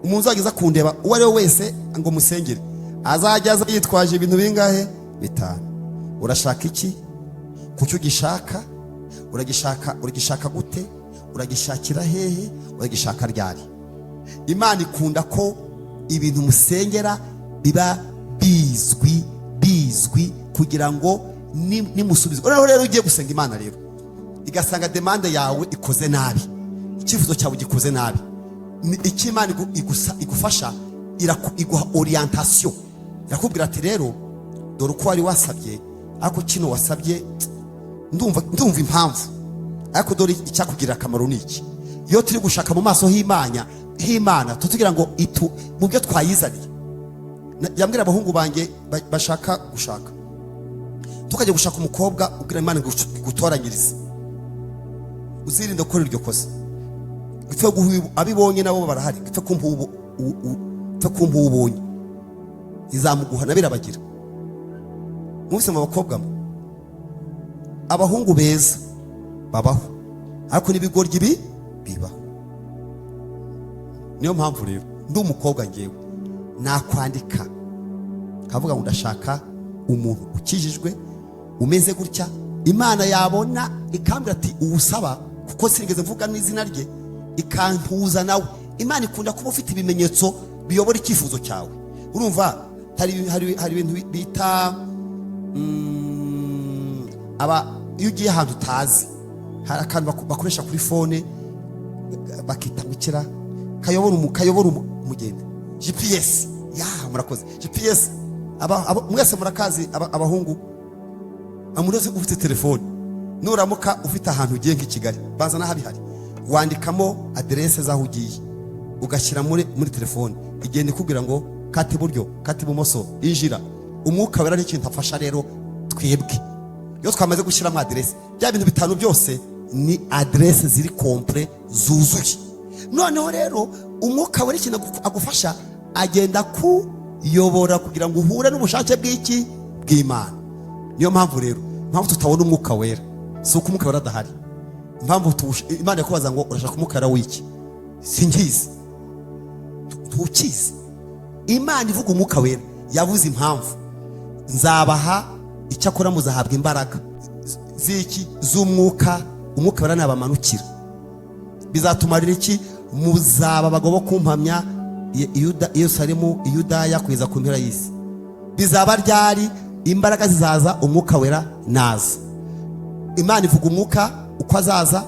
Umuntu uzageza kundeba uwo ari we wese ngo musengere, azajya aza yitwaje ibintu bingahe? Bitanu. Urashaka iki? Kucyo gishaka? Uragishaka gute? Uragishakira hehe? Uragishaka ryari? Imana ikunda ko ibintu musengera biba bizwi kugira ngo nimusubizwe. Rero ugiye gusenga Imana rero igasanga demande yawe ikoze nabi, icyifuzo cyawe gikoze nabi, iki Imana igufasha, iguha orientation, irakubwira ati rero dore uko wari wasabye, ariko kino wasabye ndumva impamvu, ariko dore icyakugirira akamaro ni iki. Iyo turi gushaka mu maso h'Imana tutugira ngo mu byo twayizaniye. Yambwira abahungu banjye bashaka gushaka, tukajya gushaka umukobwa, ubwira Imana ngo gutoranyirize, uzirinde gukora iryo kosa. Gipfe abibonye nabo barahari, gipfe kumpa ubonye izamuguha nabirabagira. Mubise mu bakobwa mo abahungu beza babaho, ariko n'ibigoryi bibaho. Niyo mpamvu rero ndi umukobwa ngewe nakwandika kavuga ngo ndashaka umuntu ukijijwe umeze gutya, Imana yabona ikambira ati uwusaba, kuko sinigeze mvuga n'izina rye, ikantuza nawe. Imana ikunda kuba ufite ibimenyetso biyobora icyifuzo cyawe. Urumva hari ibintu bita iyo ugiye ahantu utazi, hari akantu bakoresha kuri fone bakita gukira kayobora umugende, GPS. Murakoze GPS. Mwese murakazi abahungu, amuroze ufite telefone, nuramuka ufite ahantu ugiye nk'i Kigali, baza nahabihari, wandikamo adresse zaho ugiye, ugashyira muri telefone, igenda ikubwira ngo kati buryo, kati bumoso, injira. Umwuka Wera n'ikintu afasha rero twebwe. Iyo twamaze gushyiramo adresse, bya bintu bitanu byose ni adresse ziri complet zuzuye. Noneho rero Umwuka Wera ikintu agufasha, agenda kuyobora kugira ngo uhure n'ubushake bw'Imana. Niyo mpamvu rero tutabona Umwuka Wera, si uko Umwuka Wera adahari. Impamvu Imana yakubaza ngo urashaka Umwuka Wera w'iki? Singizi, tukizi. Imana ivuga Umwuka Wera yavuze impamvu, nzabaha icyakora muzahabwa imbaraga z'iki? Z'umwuka. Umwuka Wera nabamanukira, bizatumarira iki? Muzaba abagabo kumpamya Yerusalemu, Yudaya, kugeza ku mpera y'isi. Bizaba ryari? Imbaraga zizaza Umwuka Wera naza. Imana ivuga umwuka uko azaza,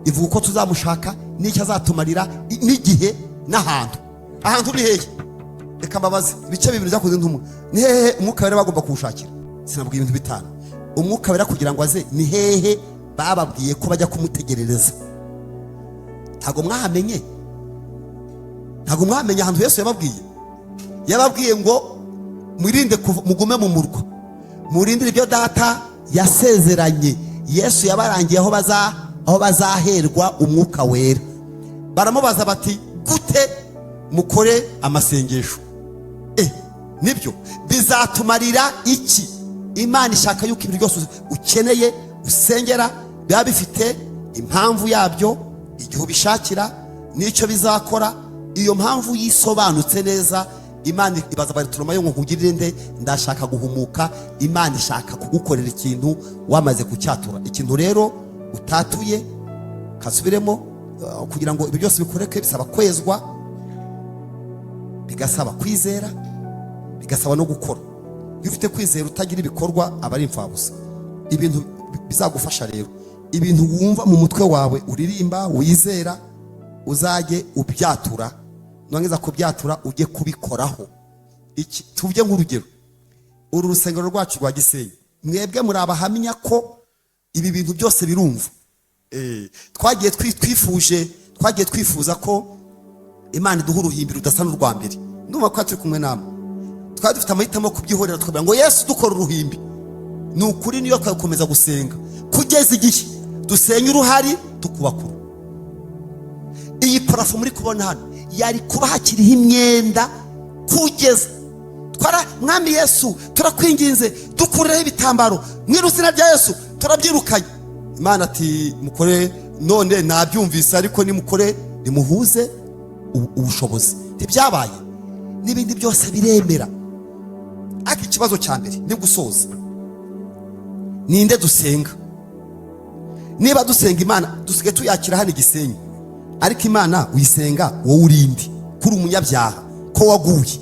ivuga uko tuzamushaka, n'icyo azatumarira, n'igihe n'ahantu. Ahantu ni hehe? Reka mbabaze, ibice bibiri byakoze ntumwe, ni hehe Umwuka Wera bagomba kuwushakira? Sinabwiye ibintu bitanu. Umwuka Wera kugira ngo aze ni hehe bababwiye ko bajya kumutegerereza? Ntago mwahamenye. ntabwo mwamenya ahantu Yesu yababwiye ngo mwirinde mugume mu murwa, murindire ibyo data yasezeranye. Yesu yabarangiye aho bazaherwa umwuka wera. Baramubaza bati gute mukore amasengesho? Nibyo bizatumarira iki? Imana ishaka yuko ibintu byose ukeneye usengera biba bifite impamvu yabyo, igihe ubishakira n'icyo bizakora. Iyo mpamvu yisobanutse neza, Imana ibaza Barutolomayo ngo nkugirire nde? Ndashaka guhumuka. Imana ishaka kugukorera ikintu wamaze kucyatura. Ikintu rero utatuye kasubiremo, kugira ngo ibyo byose bikoreke bisaba kwezwa, bigasaba kwizera, bigasaba no gukora. Iyo ufite kwizera utagira ibikorwa aba ari imfabusa. Ibintu bizagufasha rero, ibintu wumva mu mutwe wawe uririmba wizera, uzajye ubyatura, nongeza kubyatura ujye kubikoraho. Tubye nk'urugero, uru rusengero rwacu rwa Gisenyi, mwebwe muri abahamya ko ibi bintu byose birumva. Twagiye twifuza ko Imana iduha uruhimbi rudasa n'urwa mbere. Ndumva ko turi kumwe namwe. Twari dufite amahitamo kubyihorera, tukavuga ngo Yesu dukora uruhimbi. Ni ukuri niyo twakomeza gusenga kugeza igihe dusenya uruhari tukubakura. Iyi parafo muri kubona hano yari kuba hakiriho imyenda kugeza Mwami Yesu turakwinginze dukureho ibitambaro mu izina rya Yesu, turabyirukanye. Imana ati mukore, none nabyumvise, ariko nimukore nimuhuze ubushobozi. Ntibyabaye, n'ibindi byose biremera. Ariko ikibazo cya mbere ni gusoza, ninde dusenga? Niba dusenga Imana dusige tuyakira hano Gisenyi, ariko Imana uyisenga wowe urindi kuri umunyabyaha ko waguye.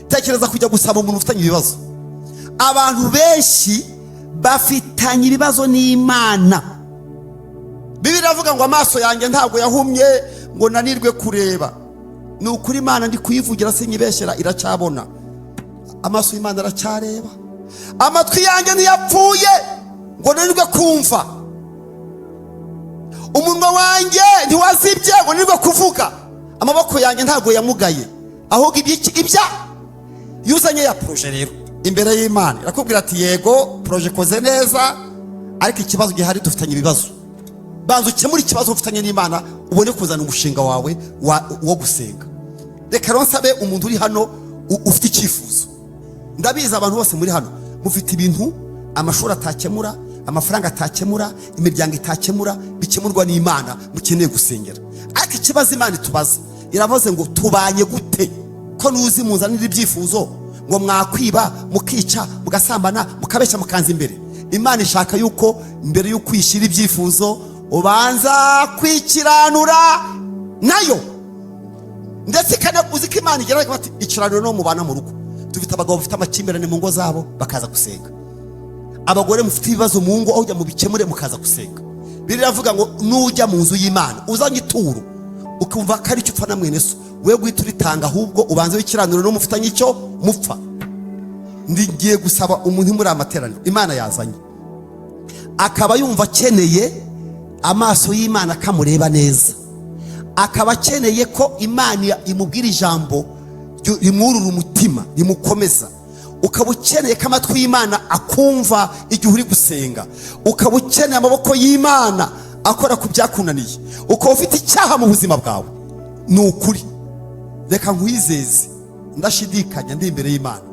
Tekereza kujya gusaba umuntu ufitanye ibibazo. Abantu benshi bafitanye ibibazo n'Imana. Bibiliya iravuga ngo amaso yanjye ntabwo yahumye ngo nanirwe kureba. Ni ukuri Imana ndi kuyivugira sinyibeshyera, iracyabona. Amaso y'Imana aracyareba. Amatwi yanjye ntiyapfuye ngo nanirwe kumva. Umunwa wanjye ntiwazibye ngo nanirwe kuvuga. Amaboko yanjye ntabwo yamugaye, ahubwo ibya yuzanye ya proje rero imbere y'Imana irakubwira ati yego proje koze neza, ariko ikibazo gihari dufitanye ibibazo. Banza ukemura ikibazo ufitanye n'Imana, ubone kuzana umushinga wawe wo gusenga. Reka ronsabe umuntu uri hano ufite icyifuzo. Ndabizi abantu bose muri hano mufite ibintu amashuri atakemura, amafaranga atakemura, imiryango itakemura, bikemurwa n'Imana, mukeneye gusengera. Ariko ikibazo Imana itubaza iravuze ngo tubanye gute? Ko nuzi muzanira ibyifuzo ngo mwakwiba, mukica, mugasambana, mukabeshya, mukanza imbere. Imana ishaka yuko mbere yo kwishyira ibyifuzo ubanza kwikiranura nayo. Ndetse kana uzi ko Imana igira bati ikiranuro no mubana mu rugo. Dufite abagabo bafite amakimbirane mu ngo zabo bakaza gusenga. Abagore mufite ibibazo mu ngo, aho ujya mu bikemure mukaza gusenga. Bibiliya iravuga ngo nujya mu nzu y'Imana uzanye ituro ukumva ko ari cyo upfa na mwene so, we guhita uritanga, ahubwo ubanze w'ikiranuro no mufitanye icyo mupfa. Ndigiye gusaba umuntu muri amateraniro Imana yazanye akaba yumva akeneye amaso y'Imana akamureba neza, akaba akeneye ko Imana imubwira ijambo rimwurura umutima rimukomeza, ukaba ukeneye ko amatwi y'Imana akumva igihe uri gusenga, ukaba ukeneye amaboko y'Imana akora ku byakunaniye, ukaba ufite icyaha mu buzima bwawe. Ni ukuri, reka nkwizeze, ndashidikanya ndi imbere y'Imana,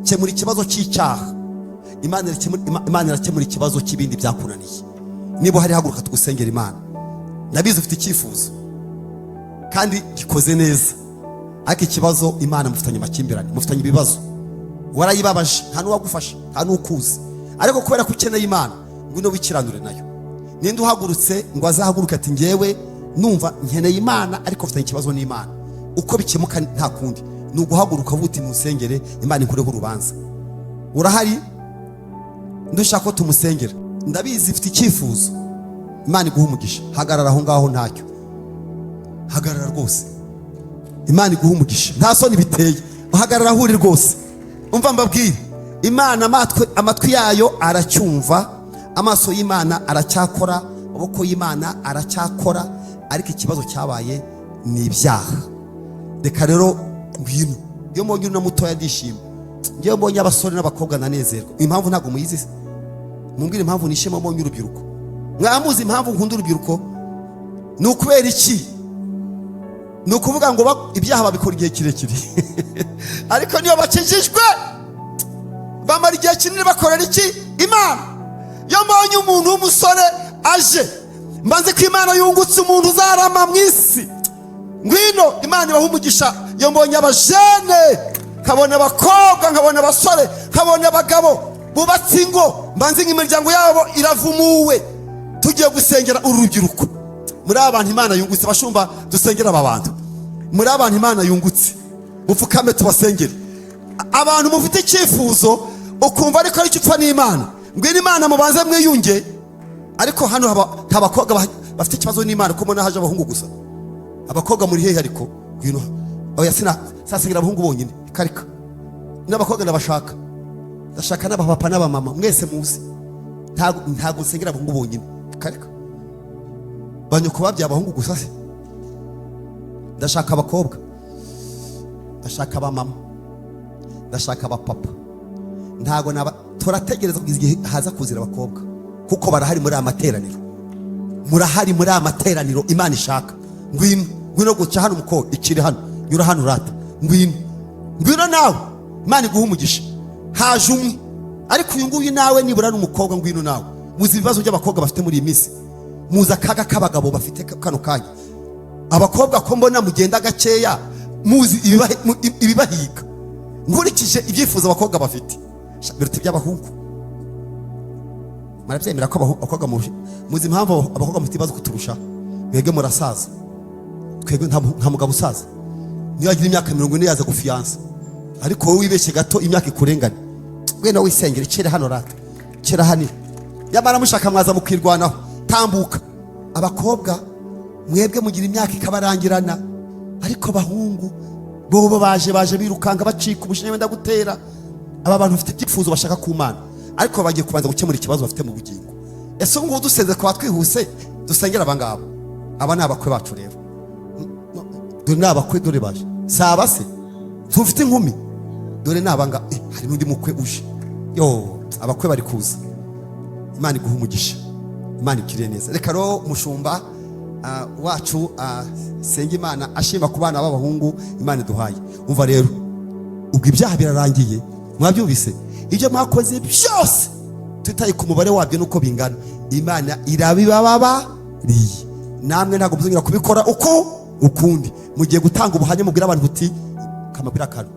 kemura ikibazo cy'icyaha. Imana irakemura ikibazo cy'ibindi byakunaniye. Niba hari haguruka tugusengera Imana. Ndabizi ufite icyifuzo kandi gikoze neza, ariko ikibazo Imana mufitanye amakimbirane, mufitanye ibibazo, warayibabaje, nta n'uwagufasha, nta n'ukuzi, ariko kubera ko ukeneye Imana ngwino wikiranure nayo. Ninde uhagurutse ngo azahaguruke ati ngewe numva nkeneye Imana ariko mfitanye ikibazo n'Imana? Uko bikemuka nta kundi ni uguhaguruka vuti musengere Imana ikureho urubanza. Urahari? Ndushaka ko tumusengera. Ndabizi ifite icyifuzo, Imana iguha umugisha. Hagarara aho ngaho, ntacyo, hagarara rwose, Imana iguha umugisha, nta soni biteye, uhagarara aho uri rwose. Umva mbabwire, Imana amatwi yayo aracyumva, amaso y'Imana aracyakora, amaboko y'Imana aracyakora, ariko ikibazo cyabaye ni ibyaha. reka rero ngwino. Iyo mbonye uri na mutoya ndishima, ngewe mbonye abasore n'abakobwa nanezerwa. Impamvu ntabwo muyizi se? Mumbwire impamvu nishima mbonye urubyiruko. Mwamuzi impamvu nkunda urubyiruko? Ni ukubera iki? Ni ukuvuga ngo ibyaha babikora igihe kirekire ariko niyo bakijijwe bamara igihe kinini bakorera iki? Imana. Iyo mbonye umuntu w'umusore aje, mbanze ko Imana yungutse umuntu uzarama mu isi. Ngwino, Imana ibaha umugisha. Iyo mbonye abajene, nkabona abakobwa, nkabona abasore, nkabona abagabo bubatse ingo, mbanze nk'imiryango yabo iravumuwe, tugiye gusengera urubyiruko. Muri abantu Imana yungutse, bashumba dusengera aba bantu. Muri abantu Imana yungutse, mupfukame tubasengere. Abantu mufite icyifuzo ukumva ariko ari cyupfa n'Imana, ngwino Imana mubanze mwiyunge. Ariko hano abakobwa bafite ikibazo n'Imana, ko mbona haje abahungu gusa. Abakobwa muri hehe ariko? Ngwino. Oya sasengera abahungu bonyine. Karika. N'abakobwa ndabashaka. Ndashaka n'abapapa n'abamama mwese muzi. Ntago nsengera abahungu bonyine. Karika. Banyuko babya abahungu gusa se. Ndashaka abakobwa. Ndashaka abamama. Ndashaka abapapa. Ntago turategereza kugeza igihe haza kuzira abakobwa, kuko barahari muri amateraniro. Murahari muri amateraniro Imana ishaka. Ngwino guca hano umukobwa ikiri hano, yura hano rata. Ngwino nawe Imana iguha umugisha. Haje umwe ariko uyu nguyu nawe nibura n'umukobwa, ngwino nawe. Muzi ibibazo by'abakobwa bafite muri iyi minsi, muzi akaga k'abagabo bafite kano kanya. Abakobwa ko mbona mugenda gakeya, muzi ibibahiga. Nkurikije ibyifuzo abakobwa bafite biruta by'abahungu. Marabyemera ko abakobwa muzi impamvu abakobwa mufite ibibazo kuturusha? Mwebwe murasaza, twebwe nta mugabo usaza. Niyo agira imyaka 40 yaza gufiyansa, ariko wowe wibeshye gato imyaka ikurengane. Gwena wisengera icere hano rata, cera hani. Yamara mushaka mwaza mukwirwanaho, tambuka. Abakobwa mwebwe mugira imyaka ikabarangirana, ariko bahungu bobo baje birukanga bacika ubushinye wenda gutera. Aba bantu bafite ibyifuzo bashaka ku Mana, ariko bagiye kubanza gukemura ikibazo bafite mu bugingo. Ese ngo dusenze kwa twihuse dusengera abangabo. Aba ni abakwe bacu rero. Dore n'abakwe dore baje. Saba se tufite inkumi, dore n'abanga hari n'undi mukwe uje. Abakwe bari kuza. Imana iguha umugisha, Imana ikire neza. Reka ro mushumba wacu senga Imana ashima ku bana b'abahungu Imana duhaye. Umva rero, ubwo ibyaha birarangiye, mwabyumvise? Ibyo mwakoze byose tutaye ku mubare wabyo nuko bingana, Imana irabibababariye. Namwe ntago muzongera kubikora uko ukundi. Mugiye gutanga ubuhanya mubwira abantu buti kamabira kano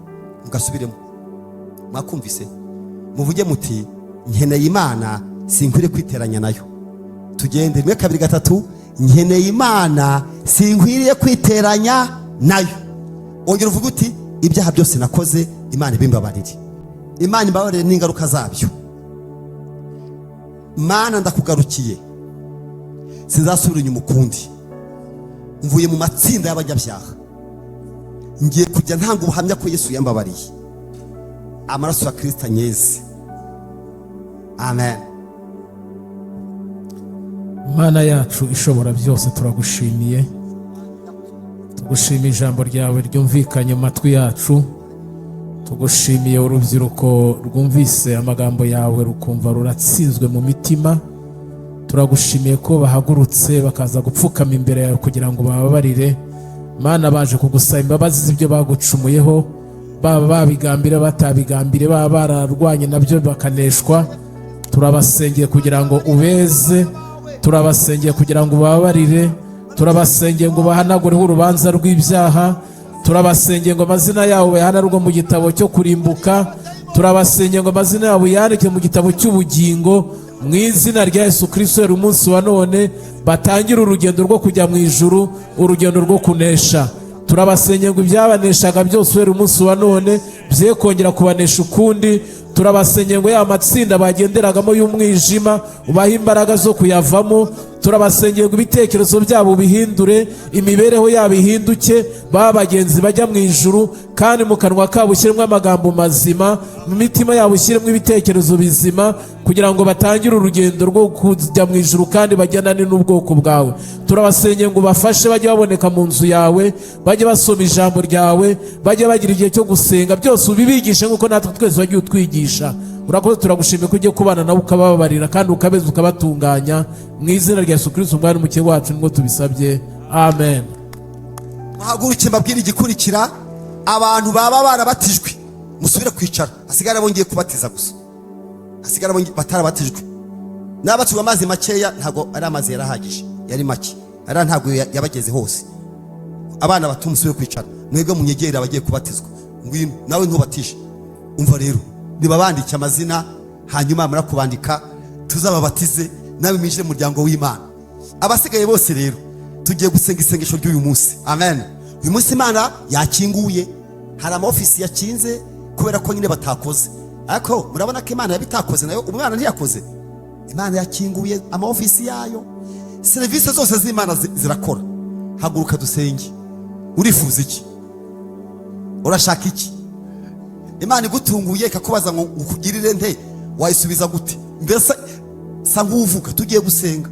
mugasubiremo. Mwakumvise? Muvuge muti nkeneye Imana, sinkwire kwiteranya nayo. Tugende 1 2 3. Nkeneye Imana, sinkwiriye kwiteranya nayo. Ongera uvuga uti ibyaha byose nakoze Imana ibimbabarire. Imana imbabarire n'ingaruka zabyo. Mana ndakugarukiye, sinzasubira inyuma ukundi. Mvuye mu matsinda y'abanyabyaha, ngiye kujya ntanga ubuhamya ko Yesu yambabariye. Amaraso ya Kristo anyeze. Amen. Mana yacu ishobora byose, turagushimiye. Tugushimiye ijambo ryawe ryumvikanye mu matwi yacu. Tugushimiye urubyiruko rwumvise amagambo yawe rukumva ruratsinzwe mu mitima. Turagushimiye ko bahagurutse bakaza gupfukama imbere yawe kugira ngo bababarire. Mana, baje kugusaba imbabazi z'ibyo bagucumuyeho, baba babigambire batabigambire, baba bararwanye nabyo bakaneshwa. Turabasengeye kugira ngo ubeze, turabasengeye kugira ngo bababarire, turabasengeye ngo bahanagureho urubanza rw'ibyaha, turabasengeye ngo amazina yabo yahanarwe mu gitabo cyo kurimbuka, turabasengeye ngo amazina yabo yandike mu gitabo cy'ubugingo. Mu izina rya Yesu Kristo, uyu munsi wa none batangira urugendo rwo kujya mu ijuru, urugendo rwo kunesha. Turabasengeye ngo ibyabaneshaga byose uyu munsi wa none bye kongera kubanesha ukundi. Turabasengeye ngo ya matsinda bagenderagamo y'umwijima ubaha imbaraga zo kuyavamo. turabasengeye ngo ibitekerezo byabo bihindure, imibereho yabo ihinduke, baba abagenzi bajya mu ijuru, kandi mu kanwa kabo ushyiremo amagambo mazima, mu mitima yabo ushyiremo ibitekerezo bizima, kugira ngo batangire urugendo rwo kujya mu ijuru kandi bajyanane n'ubwoko bwawe. Turabasengeye ngo bafashe, bajye baboneka mu nzu yawe, bajye basoma ijambo ryawe, bajye bagira igihe cyo gusenga, byose ubibigishe nk'uko natwe twese wagiye utwigisha. Urakoze, turagushimiye ko ugiye kubana nabo ukababarira kandi ukabeza ukabatunganya, mu izina rya Yesu Kristo umwami n'umukiza wacu nibwo tubisabye, amen. Muhaguruke mbabwire igikurikira. Abantu baba barabatijwe musubire kwicara, hasigara bongeye kubatiza gusa, hasigara batarabatijwe. N'abatijwe amazi makeya, ntago ari amazi yarahagije, yari make, ari ntago yabageze hose. Abana bato musubire kwicara, mwebwe munyegera abagiye kubatizwa, ngwino nawe ntubatije. Umva rero, nibabandike amazina, hanyuma amara kubandika tuzababatize, nawe mwinjire mu muryango w'Imana. Abasigaye bose rero tugiye gusenga isengesho ry'uyu munsi, amen. Uyu munsi Imana yakinguye, hari amaofisi yakinze kubera ko nyine batakoze, ariko murabona ko Imana yabitakoze nayo umwana ntiyakoze. Imana yakinguye amaofisi yayo, serivisi zose z'Imana zirakora. Haguruka dusenge. Urifuza iki? Urashaka iki? Imana igutunguye ikakubaza ngo ukugirire nte, wayisubiza gute? Mbese sa nguvuga tugiye gusenga.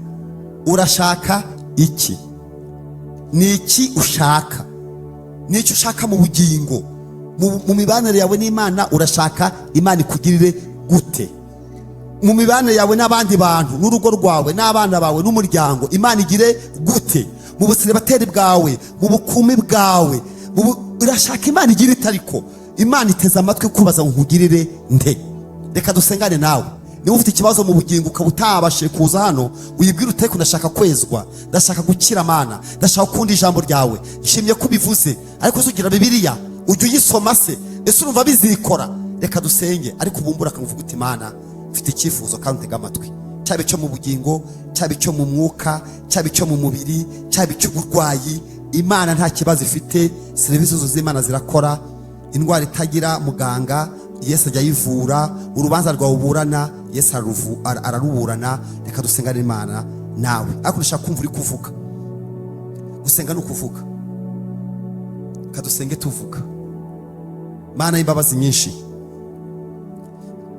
Urashaka iki? Ni iki ushaka? Ni iki ushaka mu bugingo, mu mibanire yawe n'Imana? Urashaka Imana ikugirire gute? Mu mibanire yawe n'abandi bantu, n'urugo rwawe, n'abana bawe, n'umuryango, Imana igire gute? Mu busiribateri bwawe, mu bukumi bwawe, urashaka Imana igire itariko? Imana iteze amatwi kubaza ngo nkugirire nte. Reka dusengane nawe. Niba ufite ikibazo mu bugingo ukaba utabashije kuza hano, uyibwire uteko ndashaka kwezwa, ndashaka gukira Mana, ndashaka gukunda ijambo ryawe, nshimye ko ubivuze, ariko uzugira Bibiliya ujye uyisoma se, ese urumva bizikora? Reka dusenge, ariko ubumbura akavuga uti Mana mfite icyifuzo kandi utega amatwi, cyaba icyo mu bugingo, cyaba icyo mu mwuka, cyaba icyo mu mubiri, cyaba icy'uburwayi. Imana nta kibazo ifite, serivisi zose z'Imana zirakora. Indwara itagira muganga Yesu ajya yivura, urubanza rwawe uburana Yesu araruburana. Reka dusengane Imana nawe, ariko ndashaka kumva uri kuvuga. Gusenga no kuvuga, reka dusenge tuvuga. Mana y'imbabazi nyinshi,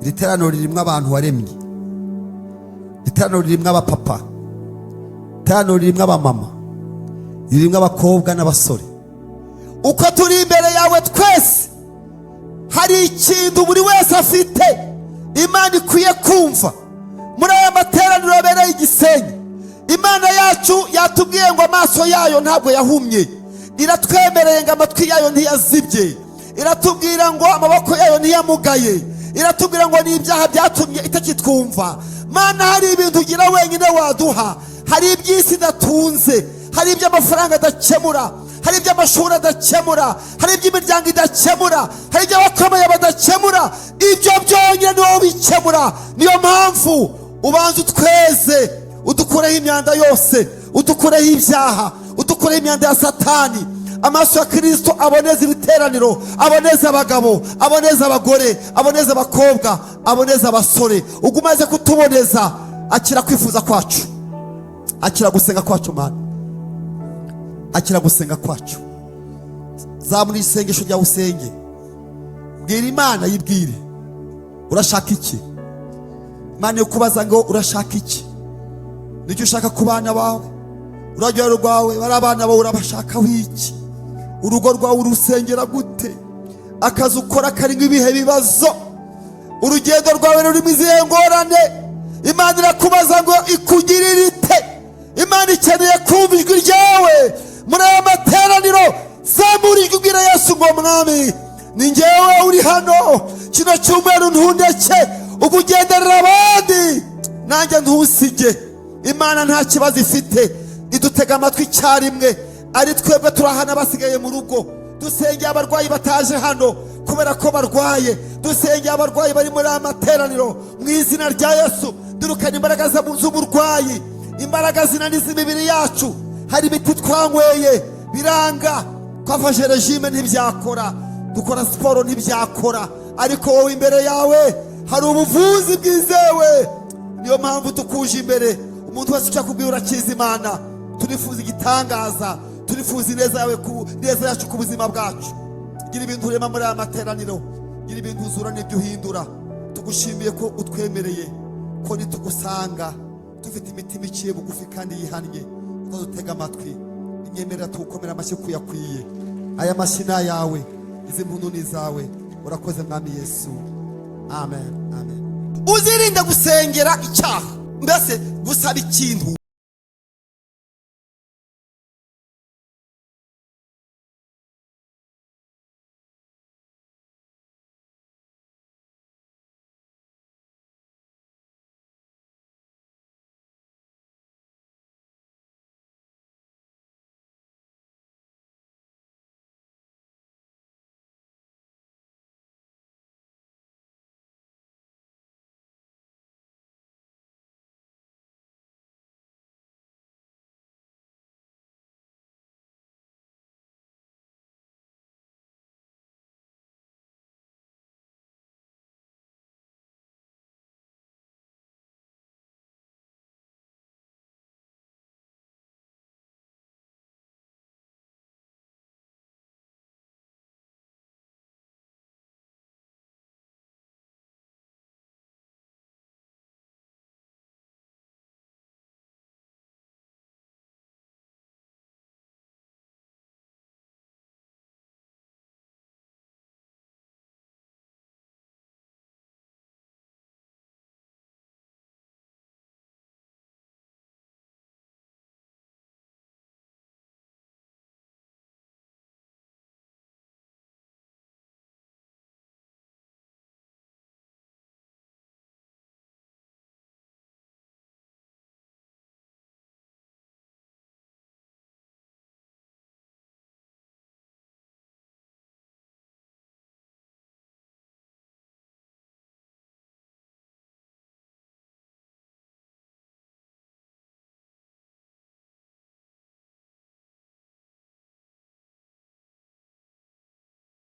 iri teraniro ririmo abantu waremye, iri teraniro ririmo abapapa, iri teraniro ririmo abamama, ririmo abakobwa n'abasore. Uko turi imbere yawe twese, hari ikintu buri wese afite Imana ikwiye kumva. Muri aya materaniro abereye Igisenyi, Imana yacu yatubwiye ngo amaso yayo ntabwo yahumye, iratwemereye ngo amatwi yayo ntiyazibye, iratubwira ngo amaboko yayo ntiyamugaye, iratubwira ngo ni ibyaha byatumye itakitwumva. Mana, hari ibintu ugira wenyine waduha, hari iby'isi idatunze, hari iby'amafaranga adakemura, hari iby'amashuri adakemura, hari iby'imiryango idakemura, hari iby'abakomeye badakemura. Ibyo byonyine niwo bikemura. Niyo mpamvu ubanza utweze, udukureho imyanda yose, udukureho ibyaha, udukureho imyanda ya Satani. Amaso ya Kristo aboneza ibiteraniro, aboneza abagabo, aboneza abagore, aboneza abakobwa, aboneza abasore. Ugumaze kutuboneza, akira kwifuza kwacu, akira gusenga kwacu Mana, akira gusenga kwacu. Zamura isengesho ryawe usenge, bwira Imana, yibwire urashaka iki. Imana yo kubaza ngo urashaka iki, nicyo ushaka ku bana bawe, urugero rwawe, bari abana bawe urabashakaho iki, urugo rwawe urusengera gute, akazi ukora karimo ibihe bibazo, urugendo rwawe rurimo izihe ngorane. Imana irakubaza ngo ikugirire ite. Imana ikeneye kumva ijwi ryawe muri aya materaniro. Zamura ijwi ubwira Yesu ngo Mwami, ni njyewe uri hano, kino cyumweru ntundeke, ubugenderera abandi nanjye ntusige. Imana nta kibazo ifite, idutega amatwi icyarimwe. Ari twebwe turahana basigaye mu rugo, dusengeye abarwayi bataje hano kubera ko barwaye, dusengeye abarwayi bari muri aya materaniro mu izina rya Yesu. Durukana imbaraga z'uburwayi, imbaraga zinaniza imibiri yacu. Hari imiti twanyweye biranga, twafashe regime ntibyakora, dukora siporo ntibyakora, ariko wowe imbere yawe hari ubuvuzi bwizewe. Niyo mpamvu tukuje imbere, umuntu wese ushaka kubwira urakiza Imana. Turifuza igitangaza, turifuza ineza yawe, neza yacu ku buzima bwacu. Gira ibintu urema muri aya materaniro, gira ibintu uzura n'ibyo uhindura. Tugushimiye ko utwemereye ko nitugusanga dufite imitima iciye bugufi kandi yihannye, utadutega amatwi. Inyemerera tugukomera amashyi kuyakwiye. Aya mashyi ni ayawe, izi mpundu ni izawe. Urakoze Mwami Yesu, amen, amen. Uzirinde gusengera icyaha, mbese gusaba ikintu